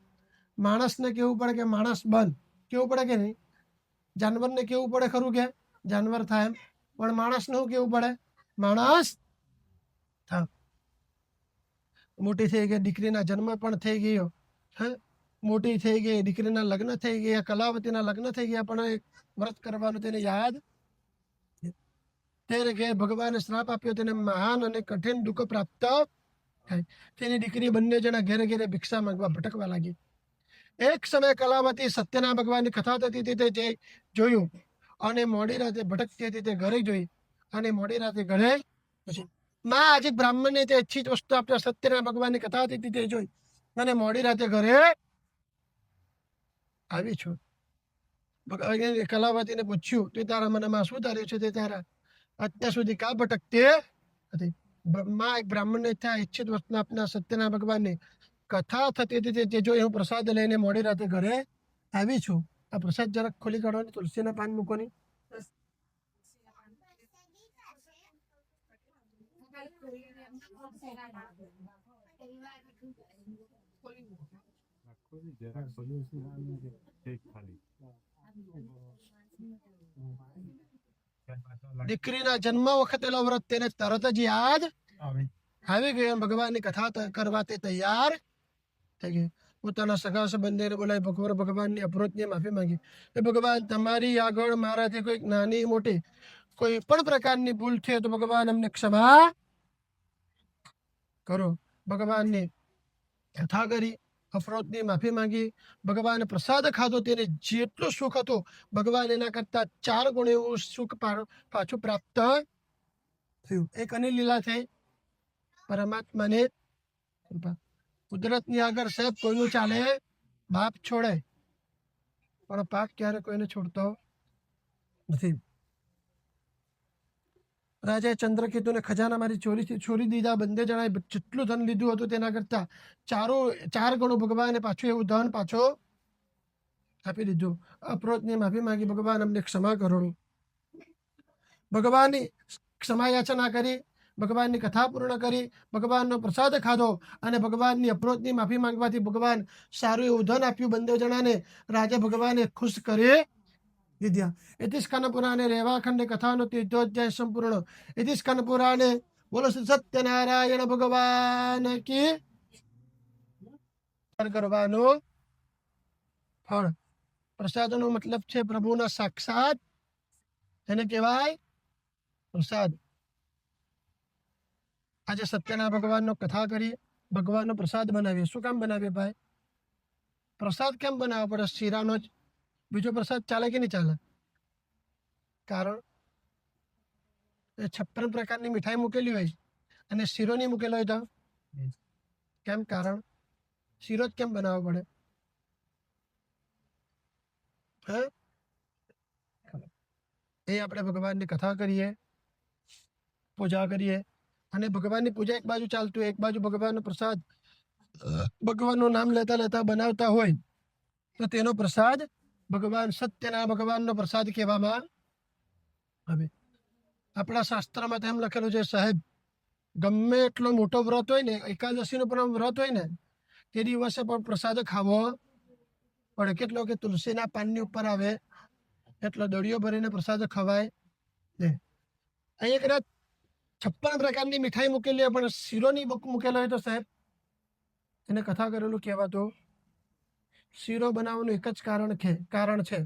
માણસને કેવું પડે કે માણસ બન, કેવું પડે કે નહીં? જાનવરને કેવું પડે ખરું કે જાનવર થાય એમ? પણ માણસને શું કેવું પડે? માણસ થાય. મોટી થઈ ગઈ, દીકરીના જન્મ પણ થઈ ગયો. હે, મોટી થઈ ગઈ, દીકરીના લગ્ન થઈ ગયા, કલાવતીના લગ્ન થઈ ગયા, પણ વ્રત કરવાનું તેને યાદ. તેને કે ભગવાને શ્રાપ આપ્યો, તેને મહાન અને કઠિન દુઃખ પ્રાપ્ત થાય. તેની દીકરી બંને જણા ઘેરે ઘેરે ભિક્ષા માંગવા ભટકવા લાગી. એક સમયે કલાવતી સત્યના ભગવાનની કથા થતી હતી તે જોયું, અને મોડી રાતે ભટકતી હતી તે ઘરે જોઈ, અને મોડી રાતે ઘરે પછી માં આજે બ્રાહ્મણને તે ઈચ્છિત વસ્તુ આપતા સત્યના ભગવાનની કથા થતી તે જોઈ, અને મોડી રાતે ઘરે આવી છું. કલાવતીને પૂછ્યું, તે તારા મનમાં શું ધાર્યું છે? તે તારા અત્યાર સુધી કા ભટકતી હતી? માં એક બ્રાહ્મણને ત્યાં ઈચ્છિત વસ્તુ આપના સત્યના ભગવાનની કથા થતી હતી તે જોઈ હું પ્રસાદ લઈને મોડી રાતે ઘરે આવી છું. આ પ્રસાદ જરાક ખોલી કાઢવાની, તુલસીના પાન મૂકોની. દીકરીના જન્મ વખતે વ્રત તેને તરત જ યાદ આવી ગયું. ભગવાનની કથા કરવા તે તૈયાર થઈ ગઈ. પોતાના સગા સંબંધીને બોલાવી ભગવાનની અપરોચની માફી માંગી. કે ભગવાન, તમારી આગળ મારાથી કોઈ નાની મોટી કોઈ પણ પ્રકારની ભૂલ છે તો ભગવાન અમને ક્ષમા કરો. ભગવાનની કથા કરી, અપરોચની માફી માંગી, ભગવાને પ્રસાદ ખાધો. તેને જેટલું સુખ હતું ભગવાન એના કરતા 4 ગણું એવું સુખ પાછું પ્રાપ્ત થયું. એક અની લીલા થઈ, પરમાત્માની કૃપા. કુદરતની આગળ સાહેબ કોઈનું ચાલે, બાપ છોડે પણ પાપ ક્યારે કોઈને છોડતો નથી. રાજાએ ચંદ્રકેતુને ખજાના મારી ચોરી દીધા. બંને જણાએ જેટલું ધન લીધું હતું તેના કરતા 4 ગણું ભગવાને પાછું એવું ધન પાછો આપી દીધું. અપરોચની માફી માંગી, ભગવાન અમને ક્ષમા કરો. ભગવાનની ક્ષમા યાચના કરી, ભગવાનની કથા પૂર્ણ કરી, ભગવાનનો પ્રસાદ ખાધો, અને ભગવાનની અપરોચની માફી માંગવાથી ભગવાન સારું એવું ધન આપ્યું બંને જણાને. રાજા ભગવાને ખુશ કરી દીધા. इति स्कंद पुराणे रेवाखंड कथानो तीर्थोध्याय संपूर्ण. इति स्कंद पुराणे. बोलो श्री सत्यनारायण भगवान की. કરવાનો ફળ. પ્રસાદનો મતલબ છે પ્રભુના સાક્ષાત, એને કહેવાય પ્રસાદ. આજે સત્યના ભગવાનનો કથા કરીએ, ભગવાનનો પ્રસાદ બનાવીએ. શું કામ બનાવીએ ભાઈ? પ્રસાદ કેમ બનાવવો પડે શીરાનો જ? બીજો પ્રસાદ ચાલે કે નહીં ચાલે? કારણ એ 56 પ્રકારની મીઠાઈ મૂકેલી હોય અને શીરો નહીં મૂકેલો હોય તો કેમ? કારણ શીરો જ કેમ બનાવવો પડે? હે? એ આપણે ભગવાનની કથા કરીએ, પૂજા કરીએ, અને ભગવાનની પૂજા એક બાજુ ચાલતું હોય, એક બાજુ ભગવાનનો પ્રસાદ ભગવાનનું નામ લેતા લેતા બનાવતા હોય તો તેનો પ્રસાદ ભગવાન સત્યના ભગવાનનો પ્રસાદ કહેવામાં આવે. આપણા શાસ્ત્રમાં તેમ લખેલું છે સાહેબ, ગમે એટલો મોટો વ્રત હોય ને, એકાદશીનો પણ વ્રત હોય ને, તે દિવસે પણ પ્રસાદ ખાવો પડે. કેટલો કે તુલસીના પાનની ઉપર આવે એટલો દળિયો ભરીને પ્રસાદ ખવાય ને. અહીં કદાચ 56 પ્રકારની મીઠાઈ મૂકેલી હોય પણ શીરો નહીં મૂકેલો હોય તો સાહેબ એને કથા કરેલું કહેવાતું. શીરો બનાવવાનું એક જ કારણ છે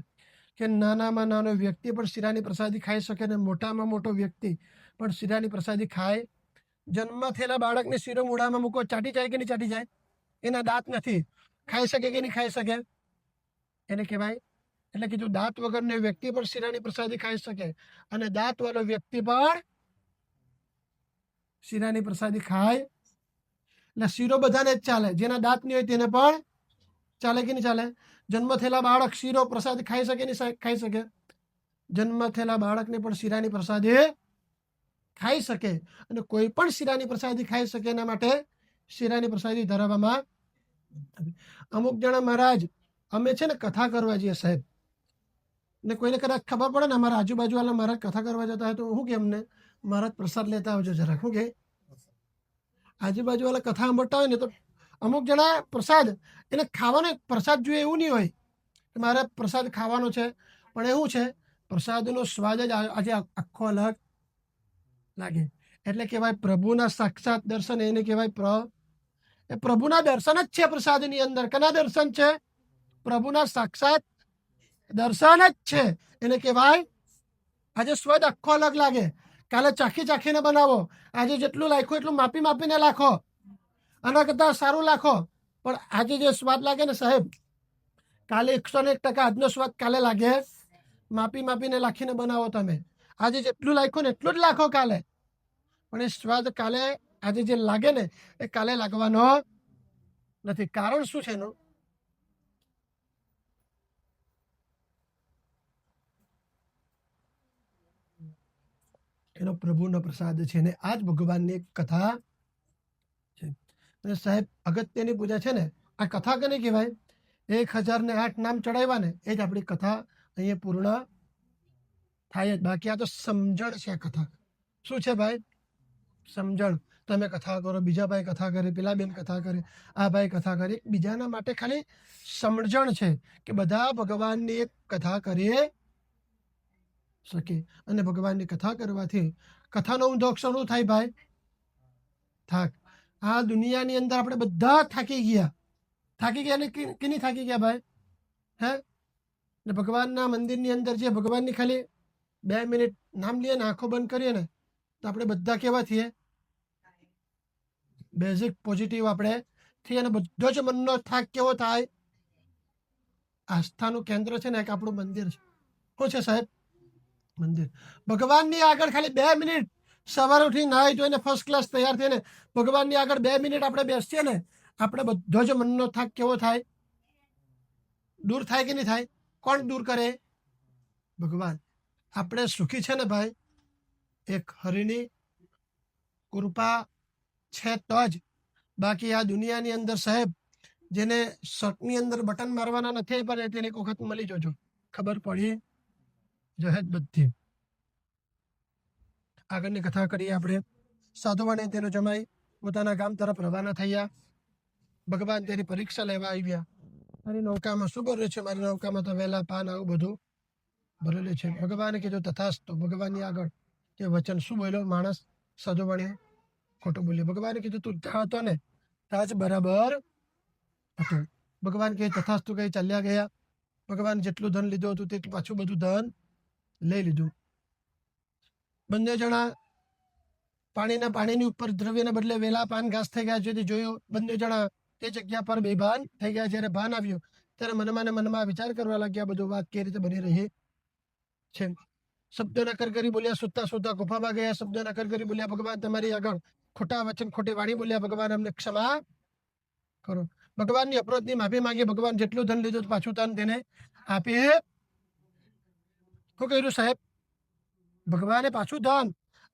કે નાનામાં નાનો વ્યક્તિ પણ શીરાની પ્રસાદી ખાઈ શકે ને મોટામાં મોટો વ્યક્તિ પણ શીરાની પ્રસાદી ખાય. જન્મ થયેલા બાળકને શીરો મોઢામાં મૂકો, ચાટી જાય કે નહીં ચાટી જાય? એના દાંત નથી, ખાઈ શકે કે નહીં ખાઈ શકે? એને કહેવાય. એટલે કીધું દાંત વગરનો વ્યક્તિ પણ શીરાની પ્રસાદી ખાઈ શકે અને દાંત વાળો વ્યક્તિ પણ શીરાની પ્રસાદી ખાય. એટલે શીરો બધાને જ ચાલે, જેના દાંત નહીં હોય તેને પણ ચાલે કે નહીં ચાલે? જન્મ થયેલા બાળક શીરો પ્રસાદ ખાઈ શકે નહીં ખાઈ શકે? જન્મ થયેલા બાળકને પણ શીરાની પ્રસાદી ખાઈ શકે અને કોઈ પણ શીરાની પ્રસાદી ખાઈ શકે. એના માટે શીરાની પ્રસાદી ધરાવવામાં. અમુક જણા મહારાજ અમે છે ને કથા કરવા જઈએ સાહેબ, ને કોઈને કદાચ ખબર પડે ને અમારા આજુબાજુવાળા મહારાજ કથા કરવા જતા હોય તો હું કે અમને મહારાજ પ્રસાદ લેતા આવજો જરાક. શું કે આજુબાજુવાળા કથા સાંભળતા હોય ને તો અમુક જણા પ્રસાદ એને ખાવાનો પ્રસાદ જોઈએ એવું નહીં હોય કે મારે પ્રસાદ ખાવાનો છે, પણ એવું છે પ્રસાદનો સ્વાદ જ આજે આખો અલગ લાગે. એટલે કહેવાય પ્રભુના સાક્ષાત દર્શન, એને કહેવાય એ પ્રભુના દર્શન જ છે પ્રસાદની અંદર. કના દર્શન છે? પ્રભુના સાક્ષાત દર્શન જ છે. એને કહેવાય આજે સ્વાદ આખો અલગ લાગે. કાલે ચાખી ચાખીને બનાવો, આજે જેટલું લાખ્યું એટલું માપી માપીને લાખો, આના કરતાં સારું લાખો, પણ આજે જે સ્વાદ લાગે ને સાહેબ, કાલે 101% આજનો સ્વાદ કાલે લાગે. માપી માપીને લાખીને બનાવો તમે. આજે જેટલું લાખ્યું ને એટલું જ લાખો કાલે, પણ એ સ્વાદ કાલે આજે જે લાગે ને એ કાલે લાગવાનો નથી. કારણ શું છે એનું? એનો પ્રભુનો પ્રસાદ છે ને આ જ ભગવાનની એક કથા છે. અને સાહેબ અગત્યની પૂજા છે ને આ કથા કેને કહેવાય? 1008 નામ ચડાવ્યા ને એ જ આપણી કથા અહીંયા પૂર્ણ થાય જ. બાકી આ તો સમજણ છે. કથા શું છે ભાઈ? સમજણ. તમે કથા કરો, બીજા ભાઈ કથા કરે, પેલા બેન કથા કરે, આ ભાઈ કથા કરે, બીજાના માટે ખાલી સમજણ છે કે બધા ભગવાનની એક કથા કરીએ શકે. અને ભગવાનની કથા કરવાથી કથાનો ઊંધો શરૂ થાય ભાઈ થાક. આ દુનિયાની અંદર આપણે બધા થાકી ગયા ને કે નહીં થાકી ગયા ભાઈ? હે? ને ભગવાનના મંદિરની અંદર જે ભગવાનની ખાલી 2 મિનિટ નામ લઈએ ને, આંખો બંધ કરીએ ને, તો આપણે બધા કેવા થઈએ? બેઝિક પોઝિટિવ આપણે થઈએ. અને બધો જ મનનો થાક કેવો થાય? આસ્થાનું કેન્દ્ર છે ને એક આપણું મંદિર છે. શું છે સાહેબ? મંદિર. ભગવાનની આગળ ખાલી 2 મિનિટ સવારે ઉઠી નાહી ધોઈને ફર્સ્ટ ક્લાસ તૈયાર થઈને ભગવાનની આગળ 2 મિનિટ આપણે બેસીએ ને, આપણે બધો જ મનનો થાક કેવો થાય? દૂર થાય કે નહીં થાય? કોણ દૂર કરે? ભગવાન. આપણે સુખી છે ને ભાઈ એક હરિની કૃપા છે તો જ. બાકી આ દુનિયાની અંદર સાહેબ જેને શર્ટની અંદર બટન મારવાના નથી પણ તેને એક વખત મળી જોજો, ખબર પડી જહેજ બધી. આગળની કથા કરીએ આપણે. સાધુવાને તેનો જમાઈ પોતાના ગામ તરફ રવાના થયા. ભગવાન તેની પરીક્ષા લેવા આવ્યા. મારી નૌકામાં શું ભરેલું છે? મારી નૌકામાં તો વહેલા પાન આવું બધું ભરેલું છે. ભગવાને કીધું તથાસ્તુ. ભગવાનની આગળ તે વચન શું બોલ્યો માણસ? સાધુવાને ખોટું બોલ્યો. ભગવાને કીધું તું ત્યાં હતો ને ત્યાં જ બરાબર હતું. ભગવાન કહે તથાસ્તુ કહી ચાલ્યા ગયા. ભગવાન જેટલું ધન લીધું હતું તેટલું પાછું બધું ધન લઈ લીધું. બંને જણા પાણીની ઉપર દ્રવ્યને બદલે વેલા પાન ઘાસ થઈ ગયા. જેથી જોયું બંને જણા તે જગ્યા પર બેભાન થઈ ગયા. જ્યારે ભાન આવ્યું ત્યારે મનમાં ને મનમાં વિચાર કરવા લાગ્યા આ બધું વાત કઈ રીતે બની રહી છે. શબ્દોના કરકરી બોલ્યા, સુતા સુતા ગુફામાં ગયા. શબ્દોના કરકરી બોલ્યા, ભગવાન તમારી આગળ ખોટા વચન ખોટી વાણી બોલ્યા, ભગવાન અમને ક્ષમા કરો. ભગવાનની અપરોધની માફી માંગી. ભગવાન જેટલું ધન લીધું પાછું ધન તેને આપીએ. શું કહ્યું સાહેબ? ભગવાને પાછું ધન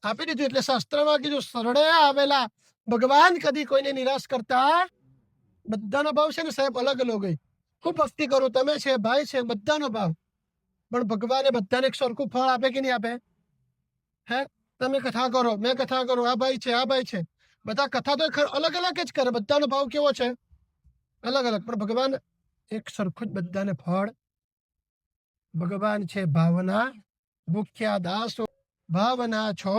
આપી દીધું. એટલે શાસ્ત્રમાં કીધું શરણે આવેલા ભગવાન કદી કોઈને નિરાશ કરતા. બધાનો ભાવ છે ને સાહેબ અલગ અલગ હોય. હું ભક્તિ કરું, તમે છે, ભાઈ છે, બધાનો ભાવ. પણ ભગવાને બધાને એક સરખું ફળ આપે કે નહીં આપે? હે, તમે કથા કરો, મેં કથા કરું, આ ભાઈ છે, આ ભાઈ છે, બધા કથા તો અલગ અલગ જ કરે. બધાનો ભાવ કેવો છે? અલગ અલગ. પણ ભગવાન એક સરખું જ બધાને ફળ. ભગવાન છે ભાવના ભૂખ્યા દાસો ભાવના છો.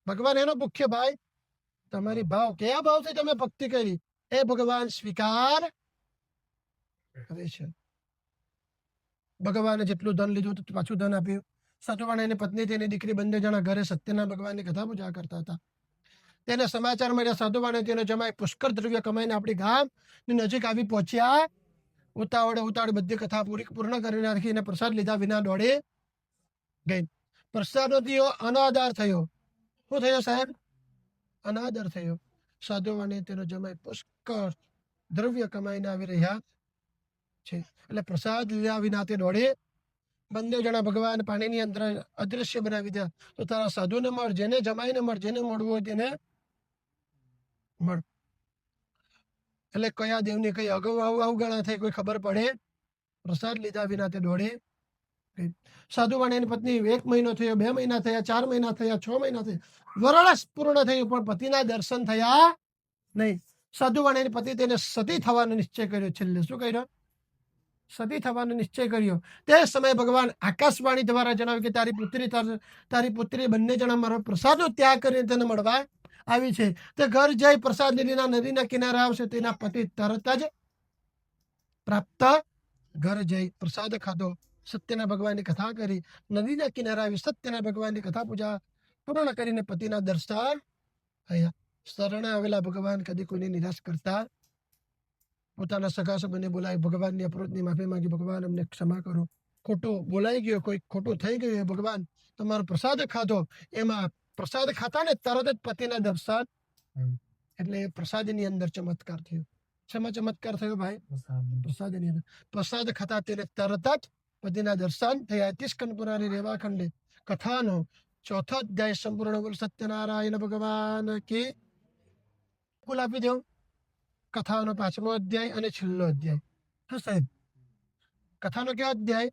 ભગવાન એનો ભૂખ્ય ભાઈ. તમારી ભાવ કયા ભાવથી તમે ભક્તિ કરી એ ભગવાન સ્વીકાર કરે છે. ભગવાને જેટલું ધન લીધું તો પાછું ધન આપ્યું. સતવાણા એની પત્ની તેની દીકરી બંને જણા ઘરે સત્યના ભગવાનની કથા પૂજા કરતા હતા. તેને સમાચાર મળ્યા. સાધુવાણે તેનો જમાઈ પુષ્કળ દ્રવ્ય કમાઈને આપણી ગામની નજીક આવી પહોંચ્યા. ઉતાવળે બધી કથા પૂર્ણ કરી નાખીને પ્રસાદ લીધા વિના દોડી ગઈ. પ્રસાદનો અનાદર થયો. શું થયો સાહેબ? અનાદર થયો. સાધુવાને તેનો જમાઈ પુષ્કળ દ્રવ્ય કમાઈને આવી રહ્યા છે. એટલે પ્રસાદ લીધા વિના તે દોડે. બંને જણા ભગવાન પાણીની અંદર અદૃશ્ય બનાવી દીધા. તો તારા સાધુને મળ, જેને જમાઈને મળ, જેને મળવું હોય તેને મળ. એટલે કયા દેવની કઈ અવગણા થઈ કોઈ ખબર પડે. પ્રસાદ લીધા વિના તે દોડે. સાધુવાણીની પત્ની 1 મહિનો થયો, 2 મહિના થયા, 4 મહિના થયા, 6 મહિના થયા, વર્ષ પૂર્ણ થયું, પણ પતિના દર્શન થયા નહીં. સાધુવાણીની પતિ તેને સતી થવાનો નિશ્ચય કર્યો. છેલ્લે શું કર્યો? સતી થવાનો નિશ્ચય કર્યો. તે સમયે ભગવાન આકાશવાણી દ્વારા જણાવ્યું કે તારી પુત્રી બંને જણા મારો પ્રસાદનો ત્યાગ કરીને તેને મળવા આવી છે. તે ઘર જઈ પ્રસાદ લીધીના નદીના કિનારે આવશે. તેના પતિ તરત જ પ્રાપ્ત. ઘર જઈ પ્રસાદ ખાધો, સત્યના ભગવાનની કથા કરી, નદીના કિનારે આવી સત્યના ભગવાનની કથા પૂજા પૂર્ણ કરીને પતિના દર્શન થયા. શરણે આવેલા ભગવાન કદી કોઈને નિરાશ કરતા. પોતાના સગા સંબંધને બોલાવી ભગવાનની અપરોધની માફી માંગી. ભગવાન અમને ક્ષમા કરો, ખોટું બોલાઈ ગયો, કોઈ ખોટું થઈ ગયું, ભગવાન તમારો પ્રસાદ ખાધો. એમાં પ્રસાદ ખાતા ને તરત જ પતિના દર્શન. એટલે પ્રસાદની અંદર ચમત્કાર થયો. શેમાં ચમત્કાર થયો ભાઈ? પ્રસાદની અંદર. પ્રસાદ ખાતા તેને તરત જ પતિના દર્શન થયા. 30 સ્કંદ પુરાણી રેવા ખંડે કથાનો 4થો અધ્યાય સંપૂર્ણ બોલ સત્યનારાયણ ભગવાન કે કુલ આપી દો. કથાનો 5મો અધ્યાય અને છેલ્લો અધ્યાય. હા સાહેબ, કથાનો કયો અધ્યાય?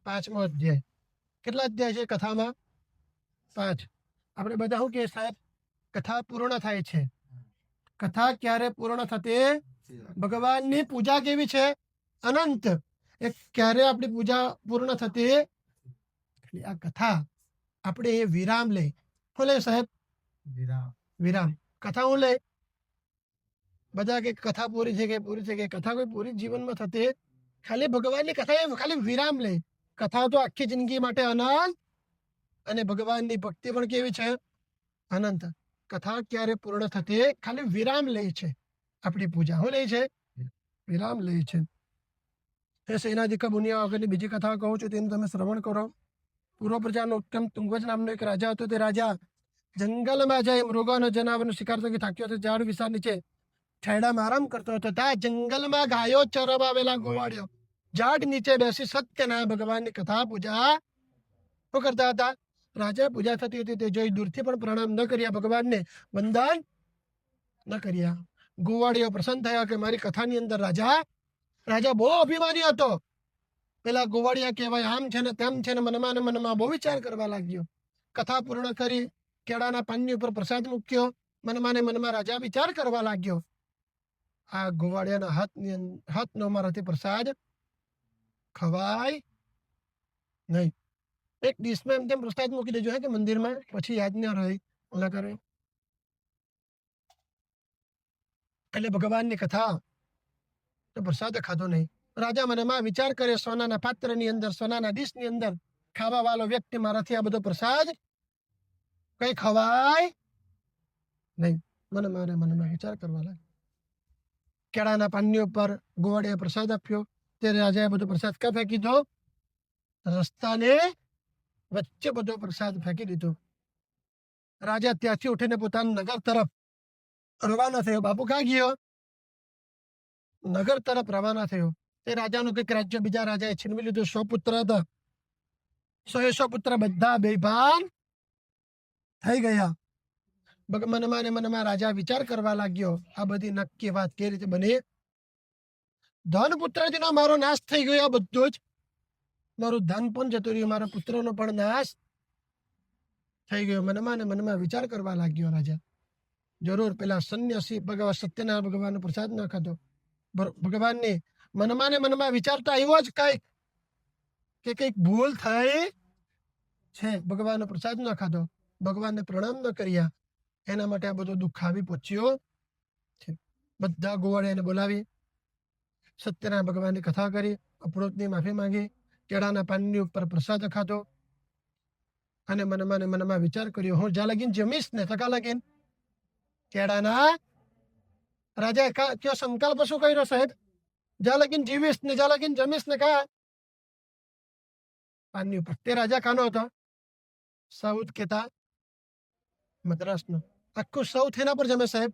5મો અધ્યાય. કેટલા અધ્યાય છે કથામાં? 5. આપણે બધા શું કે સાહેબ? કથા પૂર્ણ થાય છે. કથા ક્યારે પૂર્ણ થતી? ભગવાનની પૂજા કેવી છે? અનંત. એ ક્યારે આપણી પૂજા પૂર્ણ થતી? આ કથા આપણે એ વિરામ લે. શું લે સાહેબ? વિરામ. કથા હું લે? બધા કે કથા પૂરી છે કે પૂરી છે કે કથા કોઈ પૂરી જીવનમાં થતી? ખાલી ભગવાનની કથા એ ખાલી વિરામ લે. કથા તો આખી જિંદગી માટે અનંત. અને ભગવાનની ભક્તિ પણ કેવી છે? અનંત. કથા ક્યારે પૂર્ણ થતી? ખાલી વિરામ લે છે. આપણી પૂજા શું લે છે? વિરામ લે છે. એ સેનાધિક મુનિયા વગરની બીજી કથા કહું છું, તેનું તમે શ્રવણ કરો. પૂર્વ પ્રજાનો ઉત્તમ તુંગજ નામનો એક રાજા હતો. તે રાજા જંગલમાં જઈ મૃગોનો જનાવરનો શિકાર થકી થાક્યો હતો. ઝાડ વિસ્તાર નીચે છાયડામાં આરામ કરતો હતો. ત્યાં જંગલમાં ગાયો ચરવા આવેલા ગોવાળીઓ ઝાડ નીચે બેસી સત્યના ભગવાનની કથા પૂજા શું કરતા હતા? રાજા પૂજા થતી હતી તે જોઈ દૂરથી પણ પ્રણામ ન કર્યા, ભગવાનને વંદન ન કર્યા. ગોવાળીઓ પ્રસન્ન થયા કે મારી કથાની અંદર રાજા બહુ અભિમાની હતો. પેલા ગોવાળિયા કહેવાય આમ છે ને તેમ છે ને મનમાં બહુ વિચાર કરવા લાગ્યો. કથા પૂર્ણ કરી, કેળાના પાનની ઉપર પ્રસાદ મૂક્યો. મનમાં રાજા વિચાર કરવા લાગ્યો, આ ગોવાળિયાના હાથનો મારાથી પ્રસાદ ખવાય નહીં. એક ડીશમાં એમ તેમ પ્રસાદ મૂકી દેજો હે કે મંદિરમાં, પછી યાદ ન રહે ઓલા કરે. એટલે ભગવાનની કથા તો પ્રસાદ ખાધો નહીં. રાજા મનમાં વિચાર કરે, સોનાના પાત્રની અંદર, સોનાના ડીશની અંદર ખાવા વાળો વ્યક્તિ મારાથી આ બધો પ્રસાદ કઈ ખવાય નહીં. મનમાં વિચાર કરવા લાગે. કેળાના પાનની ઉપર ગોવાળીએ પ્રસાદ આપ્યો. ત્યારે રાજાએ બધો પ્રસાદ ક્યાં ફેંકી દીધો? રસ્તાને વચ્ચે બધો પ્રસાદ ફેંકી દીધો. રાજા ત્યાંથી ઉઠીને પોતાના નગર તરફ રવાના થયો. બાપુ ક્યાં ગયો? નગર તરફ રવાના થયો. તે રાજાનું કંઈક રાજ્ય બીજા રાજાએ છીનવી લીધું. 100 પુત્ર હતા. 100 પુત્ર બધા બેભાન થઈ ગયા. મનમાં રાજા વિચાર કરવા લાગ્યો, આ બધી નક્કી વાત કેવી રીતે બની? ધન પુત્રજીનો મારો નાશ થઈ ગયો. આ બધું જ મારું ધન પણ જતું રહ્યું, મારા પુત્રનો પણ નાશ થઈ ગયો. મનમાં વિચાર કરવા લાગ્યો રાજા. જરૂર પેલા સંન્યાસી ભગવાન સત્યનારાયણ ભગવાનનો પ્રસાદ ન ખાધો. ભગવાનની મનમાં વિચાર તો આવ્યો જ કંઈક ભૂલ થઈ છે. ભગવાનનો પ્રસાદ ન ખાધો, ભગવાનને પ્રણામ ન કર્યા, એના માટે આ બધો દુઃખ આવી પહોંચ્યો છે. બધા ગોવાળિયાને બોલાવી સત્યનારાયણ ભગવાનની કથા કરી, અપરોધની માફી માંગી, કેળાના પાનની ઉપર પ્રસાદ ખાધો અને મનમાં વિચાર કર્યો, હું જ્યાં લગીન જમીશ ને તકા લગીન કેળાના રાજાએ કયો સંકલ્પ શું કર્યો સાહેબ? જ્યાં લગીન જીવીશ ને જ્યાં લગીન જમીશ ને કા પાનની ઉપર. તે રાજા કાનો હતો? સાઉથ કેતા મદ્રાસનો. આખું સાઉથ એના પર જમે સાહેબ.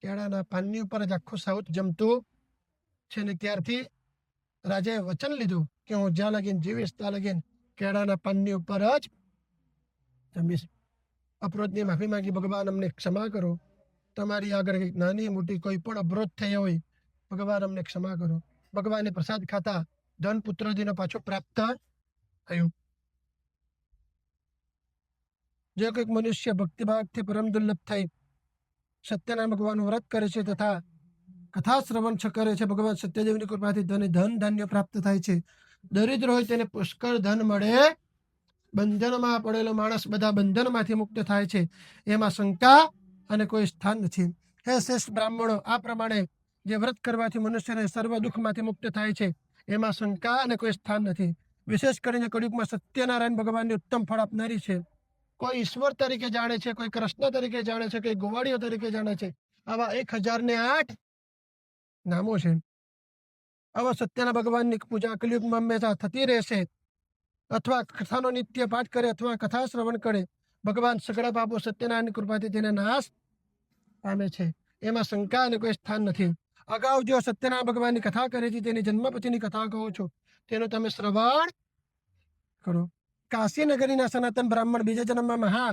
કેળાના પાનની ઉપર જ આખું સાઉથ જમતું છે. ને ત્યારથી રાજાએ વચન લીધું કે હું જ્યાં લગીન જીવીશ ત્યાં લગીન કેળાના પાનની ઉપર જ જમીશ. અપરોધની માફી માંગી, ભગવાન અમને ક્ષમા કરો. તમારી આગળ કંઈક નાની મોટી કોઈ પણ અવરોધ થયો હોય, ભગવાન અમને ક્ષમા કરો. ભગવાનને પ્રસાદ ખાતા ધન પુત્રજીનો પાછો પ્રાપ્ત થયું. જે કોઈક મનુષ્ય ભક્તિભાવથી પરમ દુર્લભ થઈ સત્યનારાયણ ભગવાનનું વ્રત કરે છે તથા કથા શ્રવણ કરે છે, ભગવાન સત્યદેવની કૃપાથી ધન ધાન્ય પ્રાપ્ત થાય છે. દરિદ્ર હોય તેને પુષ્કળ ધન મળે. બંધનમાં પડેલો માણસ બધા બંધનમાંથી મુક્ત થાય છે, એમાં શંકા અને કોઈ સ્થાન નથી. હે શ્રેષ્ઠ બ્રાહ્મણો, આ પ્રમાણે જે વ્રત કરવાથી મનુષ્યને સર્વ દુઃખમાંથી મુક્ત થાય છે, એમાં શંકા અને કોઈ સ્થાન નથી. વિશેષ કરીને કળિયુગમાં સત્યનારાયણ ભગવાનની ઉત્તમ ફળ આપનારી છે. કોઈ ઈશ્વર તરીકે જાણે છે, કોઈ કૃષ્ણ તરીકે જાણે છે, કોઈ ગોવાળીઓ તરીકે જાણે છે. આવા 1008 નામો છે. આવા સત્યના ભગવાનની પૂજા કલિયુગમાં હંમેશા થતી રહેશે. અથવા કથાનો નિત્ય પાઠ કરે અથવા કથા શ્રવણ કરે, ભગવાન સગળા પાપો સત્યનારાયણની કૃપાથી તેને નાશ પામે છે, એમાં શંકા અને કોઈ સ્થાન નથી. અગાઉ જો સત્યનારાયણ ભગવાનની કથા કરી હતી તેની જન્મ પછીની કથા કહો છો, તેનું તમે શ્રવણ કરો. કાશી નગરીના સનાતન બ્રાહ્મણ બીજા જન્મમાં મહા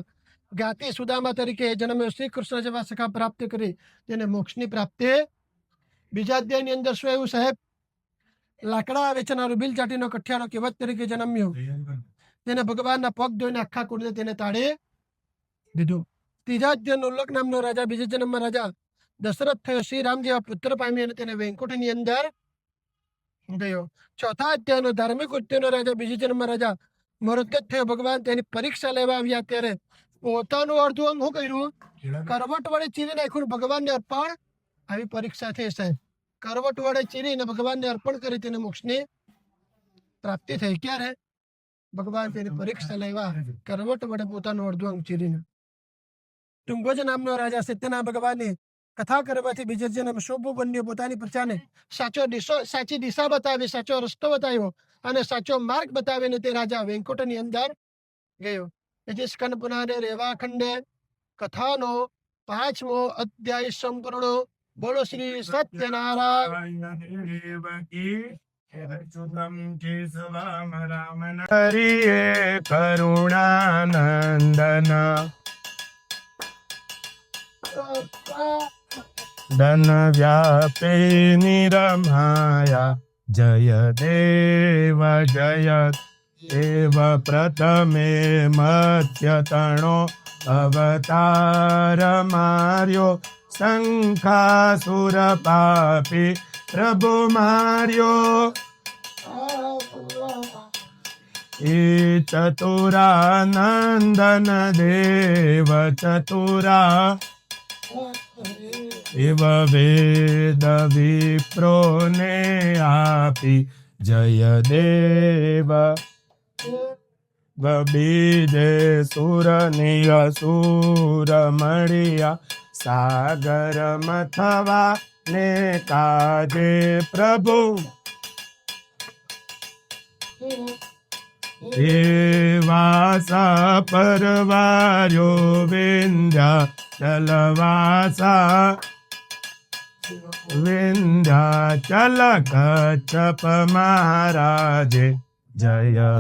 જ્ઞાતિ સુદામા તરીકે જન્મ્યો. શ્રી કૃષ્ણ જેવા સખા પ્રાપ્ત કરી તેને મોક્ષની પ્રાપ્તિ. બીજા અધ્યાયની અંદર શું એવું સાહેબ? લાકડા વેચનારો બિલ ચાટીનો કઠિયાનો કહેવત તરીકે જન્મ્યો. તેને ભગવાનના પગ ધોઈને આખા કુળને તેને તાળી દીધું. ત્રીજા અધ્યાયનો ઉલ્લેખ નામનો રાજા બીજા જન્મમાં રાજા દશરથ થયો. શ્રી રામ જેવા પુત્ર પામી અને તેને વૈકુંઠની અંદર ગયો. ચોથા અધ્યાયનો ધાર્મિક ઉત્તેનો રાજા બીજા જન્મમાં રાજા મરદગત થયો. ભગવાન તેની પરીક્ષા લેવા આવ્યા ત્યારે પોતાનું અડધું અંગ શું કર્યું? કરવટ વડે ચીરી નાખ્યું. ભગવાનને અર્પણ. આવી પરીક્ષા થઈ સાહેબ. કરવટ વડે ચીરીને ભગવાનને અર્પણ કરી તેને મોક્ષની પ્રાપ્તિ થઈ. ક્યારે? ભગવાન તેની પરીક્ષા લેવા કરવટ વડે પોતાનું અડધું અંગ ચીરીને. તુંગજ નામનો રાજા સત્યનારાયણ ભગવાનની કથા કરવાથી બીજા જન્મ શોભો બન્યો. પોતાની પ્રજાને સાચી દિશા બતાવી, સાચો રસ્તો બતાવ્યો અને સાચો માર્ગ બતાવીને તે રાજા વૈકુંઠની અંદર ગયો. એટલે સ્કંદ પુરાણે રેવા ખંડે કથાનો 5મો અધ્યાય સંપૂર્ણ. બોલો શ્રી સત્યનારાયણ. હરિએ કરુણાનંદન ધન વ્યાપે નિરમાયા. જય દેવ જય દેવ પ્રથમે મત્સ્યતણો અવતાર માર્યો. શંખાસુર પાપી પ્રભુ માર્યો. એ ચતુરાનંદન દેવ ચતુરા એવ વેદ વિપ્રોને આપી. જય દેવ બીજે સુર ની અસુર મળ્યા, સાગર મથવા ને કાજે પ્રભુ. વાસા પરવાર્યો વિંધ્યા ચલવાસા, વિંધ્યાચલ કચ્છપ મહારાજે જય.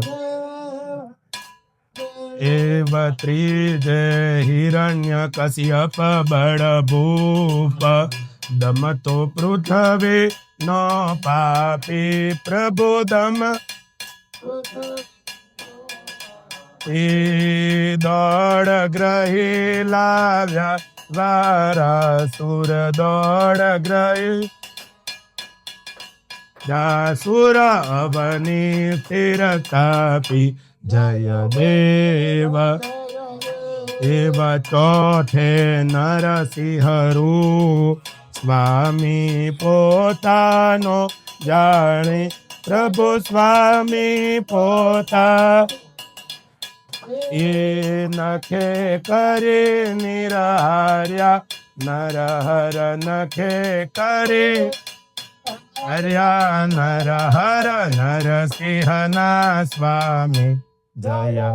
એવ ત્રીજે હિરણ્ય કશ્યપ બળ ભૂપ, દમતો પૃથ્વી નો પાપી પ્રભુ દમ. એ દોડ ગ્રહી લાવ્યા વારા સુર, દોડ ગ્રહી સુર અવની તીર કાપી જય દેવ. એવ ચોથે નરસિંહરૂ સ્વામી પોતાનો જાણે પ્રભુ, સ્વામી પોતા. એ નખે કરે નિરાર્યા નરહર, નખે કરે હર્યા નરહર, નરસિંહના સ્વામી જય.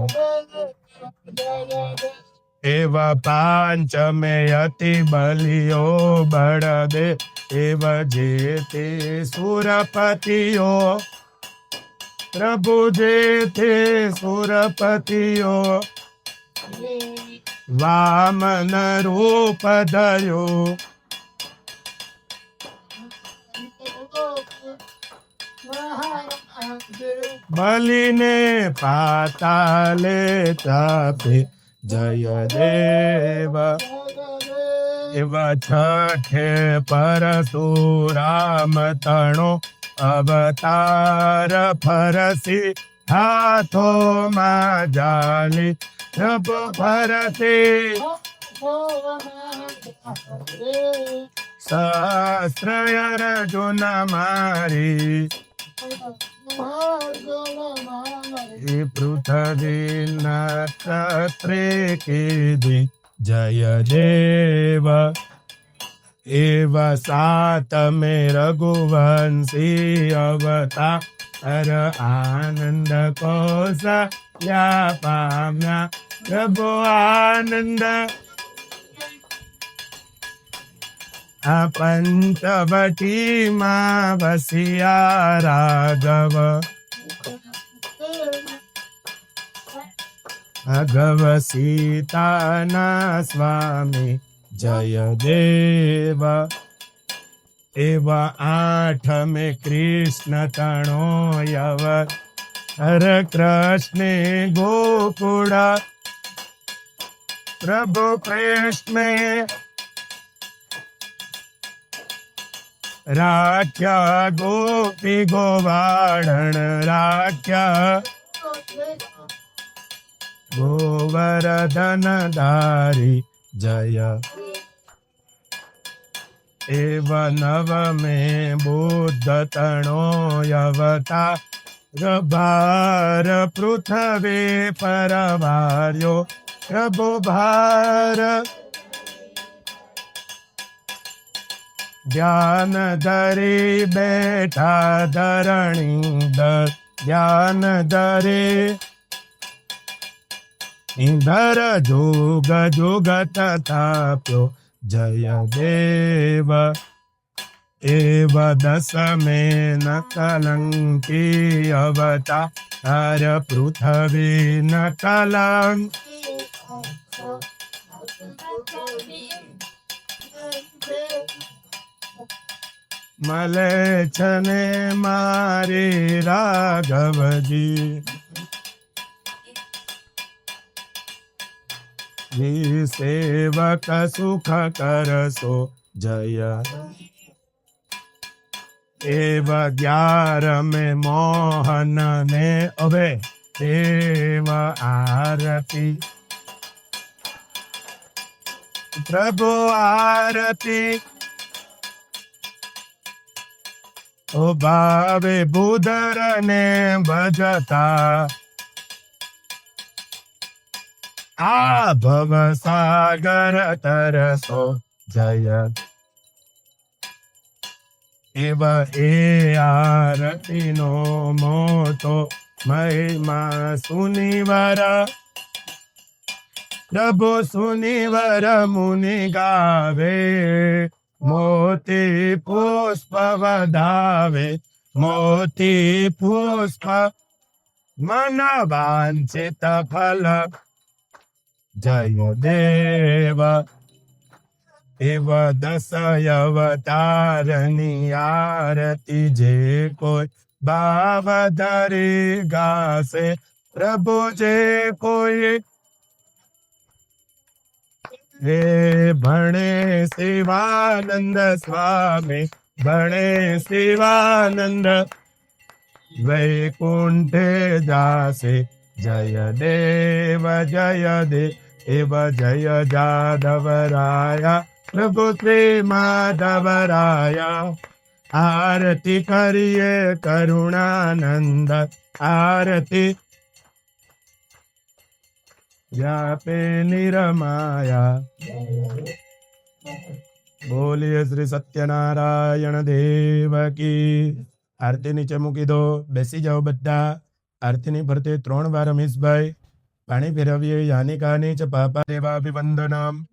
એવ પાંચમે અતિ બલિયો બળદે, એવ જે તે સુરપતિઓ પ્રભુ, જે તે સુરપતિઓ વામન રૂપ ધર્યું. બલિને પાતાલે ચાપે જય દેવ. એવા છઠે પરશુરામ તણો અવતાર ફરસી, હાથોમાં જાલી પ્રભુ ફરસી. સહસ્ર અર્જુન મારી, એ પૃથ્વી નક્ષત્રે કીધી જય દેવ. એવ સાતમે રઘુવંશી અવતાર, આનંદ કૌશલ્યા પામ્યા પ્રભુ આનંદ. આ પંચવટીમાં વસિયા રાઘવ, ભગવ સીતાના સ્વામી જય દેવ. એવા આઠમે કૃષ્ણ તણો અવતાર, કૃષ્ણે ગોકુળ પ્રભુ કૃષ્ણે રાખ્યા ગોપી ગોવાળણ, રાખ્યા ગોવર્ધન ધારી જય. એવ નવમે બુદ્ધ તણો અવતાર, ભાર પૃથ્વી પર ભાર્યો પ્રભુ ભાર. ધ્યાન ધરી બેઠા ધરણી ધ્યાન ધરે, ઇંધર જોગ જોગત થાપ્યો જય દેવ. એવ દસમે ન કલંકી અવતાર, પૃથ્વી ન કલંક. મળે છે ને મારે રાઘવજી, સેવક સુખ કરશો જય. એવ 11 મોહન ને હવે દેવ આરતી, પ્રભુ આરતી. ઓ ભાવે ભૂધર ને ભજતા, આ ભવ સાગર તરસો જય એવ એ આરતીનો મોટો મહિમા સુનિવર પ્રભુ સુનિવર મુનિ ગાવે મોતી પુષ્પ વધાવે મોતી પુષ્પ મન વાંચિત ફલ જય દેવ એવ દશય અવતારની આરતી જે કોઈ ભાવ ધરી ગાશે પ્રભુ જે કોઈ હે ભણે શિવાનંદ સ્વામી ભણે શિવાનંદ વૈકુંઠે જાશે જય દેવ એવ જય જાદવરાયા પ્રભુ શ્રી માધવરાયા આરતી કરીએ કરુણાનંદ આરતી વ્યાપે નિરમાયા બોલીએ શ્રી સત્યનારાયણ દેવ કી આરતી નીચે મૂકી દો બેસી જાઓ બધા આરતીની ફરતે 3 વાર રમેશભાઈ પાણી ફેરવીએ યાની કાની ચ પાપા દેવાભિવંદનમ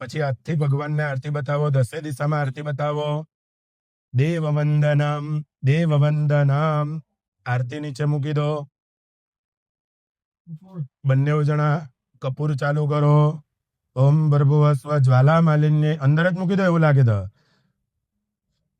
પછી હાથથી ભગવાનને આરતી બતાવો 10 દિશામાં આરતી બતાવો દેવવંદનમ આરતી નીચે મૂકી દો બંને જણા કપૂર ચાલુ કરો ઓમ ભર્ભુવસ્વ જ્વાલા માલિન્ય અંદર જ મૂકી દો એવું લાગે તો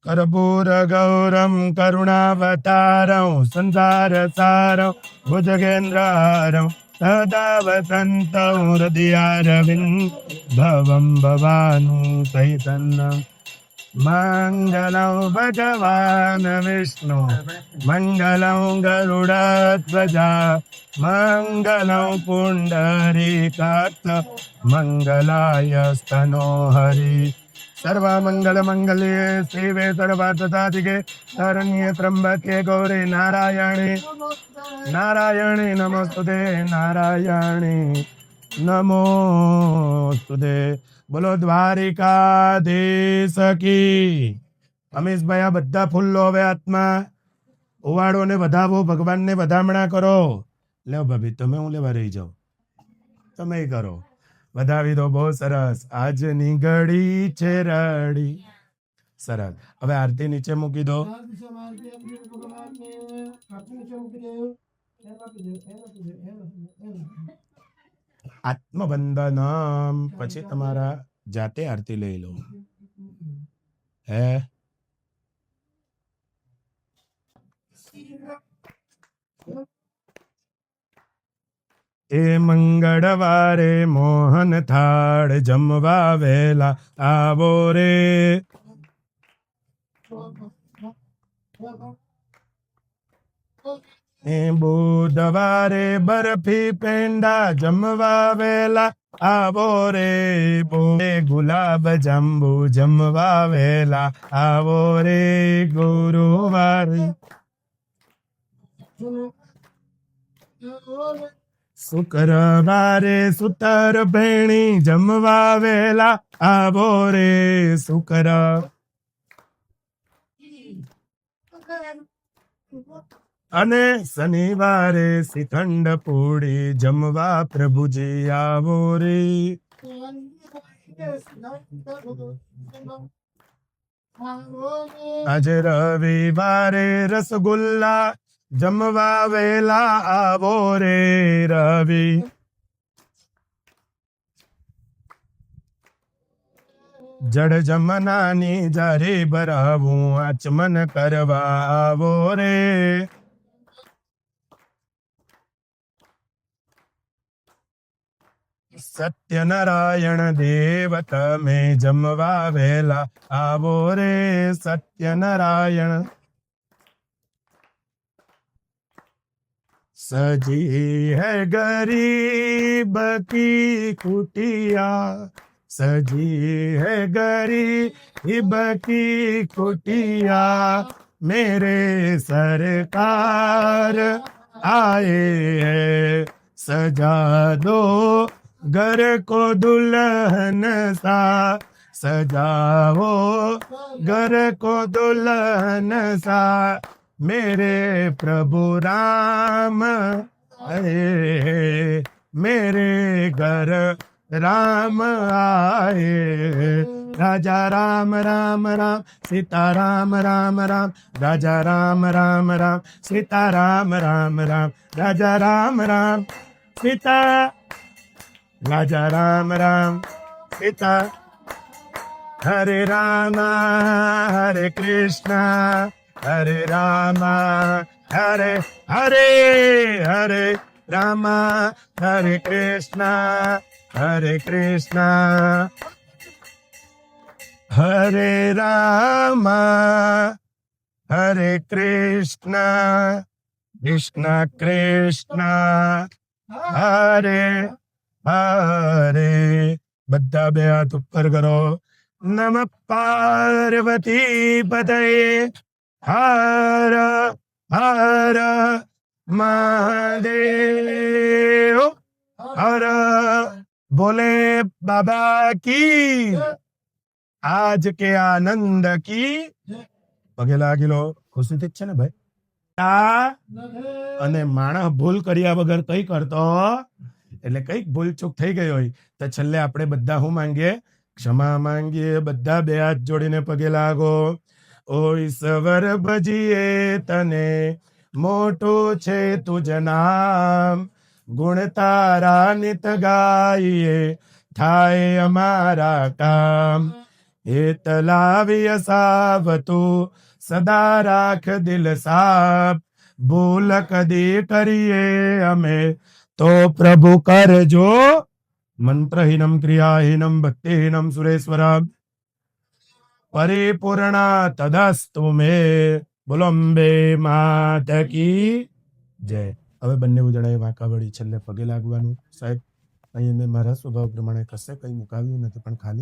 કર્પૂર ગૌરમ કરુણાવતારં સંસાર સારં ભુજગેન્દ્રહારં સદા વસંतं હૃદયારવિંદ ભવં ભવાનું સહિતન્નમ મંગલં ભગવાન વિષ્ણુ મંગલં ગરુડધ્વજા મંગલં પુંડરીકાક્ષ મંગલાય સ્તનો હરિ સર્વમંગલ મંગલ્યે શિવે સર્વાર્થસાધિકે શરણ્યે ત્રંબકે ગૌરી નારાયણી નમોસ્તુતે નારાયણી નમોસ્તુતે બોલો દ્વારિકાધીશ કી અમીશભાઈ આ બધા ફૂલ લો હવે હાથમાં ઉવાડો ને વધાવો ભગવાનને વધામણા કરો લે ભાભી તમે હું લેવા રહી જાઉં તમે કરો વધાવી દો બહુ સરસ આજની ઘડી છે રડી સરસ હવે આરતી નીચે મૂકી દો આત્મવંદનમ પછી તમારા જાતે આરતી લઈ લો હે એ મંગળવારે મોહન થાળ જમવા વેલા આવો રે એ બુધવારે બરફી પેંડા જમવા વેલા આવો રે બોલે ગુલાબ જાંબુ જમવા વેલા આવો રે ગુરુવારે શુક્રવારે સુતર ભેણી જમવા વેલા આવો રે શુક્ર અને શનિવારે શ્રીખંડ પૂડી જમવા પ્રભુજી આવો રે આજે રવિવારે રસગુલ્લા જમવા વેલા આવો રે રવિ જડ જમનાની જારી ભરાવું આચમન કરવા આવો રે સત્યનારાયણ દેવ તમે જમવા વેલા આવો રે સત્યનારાયણ સજી है गरीब की कुटिया सजी है गरीब की कुटिया मेरे सरकार आए हैं सजा दो घर को दुल्हन सा सजाओ, घर को दुल्हन सा मेरे प्रभु राम आए, मेरे घर राम आए। राजा राम राम राम सीता राम राम राम, राजा राम राम राम सीता राम राम राम, राजा राम राम सीता, राजा राम राम सीता। हरे रामा हरे कृष्णा हरे रामा हरे हरे, हरे रामा हरे कृष्णा हरे रामा हरे कृष्णा कृष्णा कृष्णा हरे हरे। બધા બે હાથ ઉપર કરો. નમઃ પાર્વતી પતયે હર હર મહાદેવ હર ભોલે બાબા કી, આજ કે આનંદ કી. પગે લાગી લો. ખુશીથી જ છે ને ભાઈ? આ અને માણસ ભૂલ કર્યા વગર કઈ કરતો, એટલે કઈક ભૂલ ચૂક થઈ ગઈ હોય તો છેલ્લે આપણે બધા શું માંગીએ? ક્ષમા માંગીએ. બધા બે હાથ જોડીને પગે લાગો. ઓ ઈશ્વર ભજીએ તને, મોટું છે તુજ નામ, ગુણ તારા નિત ગાઈએ, થાય અમારા કામ. હેત લાવી સાવતું, સદા રાખ દિલ સાફ, ભૂલ કદી કરીએ અમે તો પ્રભુ કરજો. મંત્રહીનમ ક્રિયાહીનમ ભક્તિહીનમ સુરેશ્વરમ પરિપૂર્ણા તદસ્તુ મે. બોલો અંબે માત કી જય. હવે બંને જણાએ વાંકા વળી છેલ્લે પગે લાગવાનું. સાહેબ અહીં મેં મારા સ્વભાવ પ્રમાણે કશે કઈ મુકાવ્યું નથી, પણ ખાલી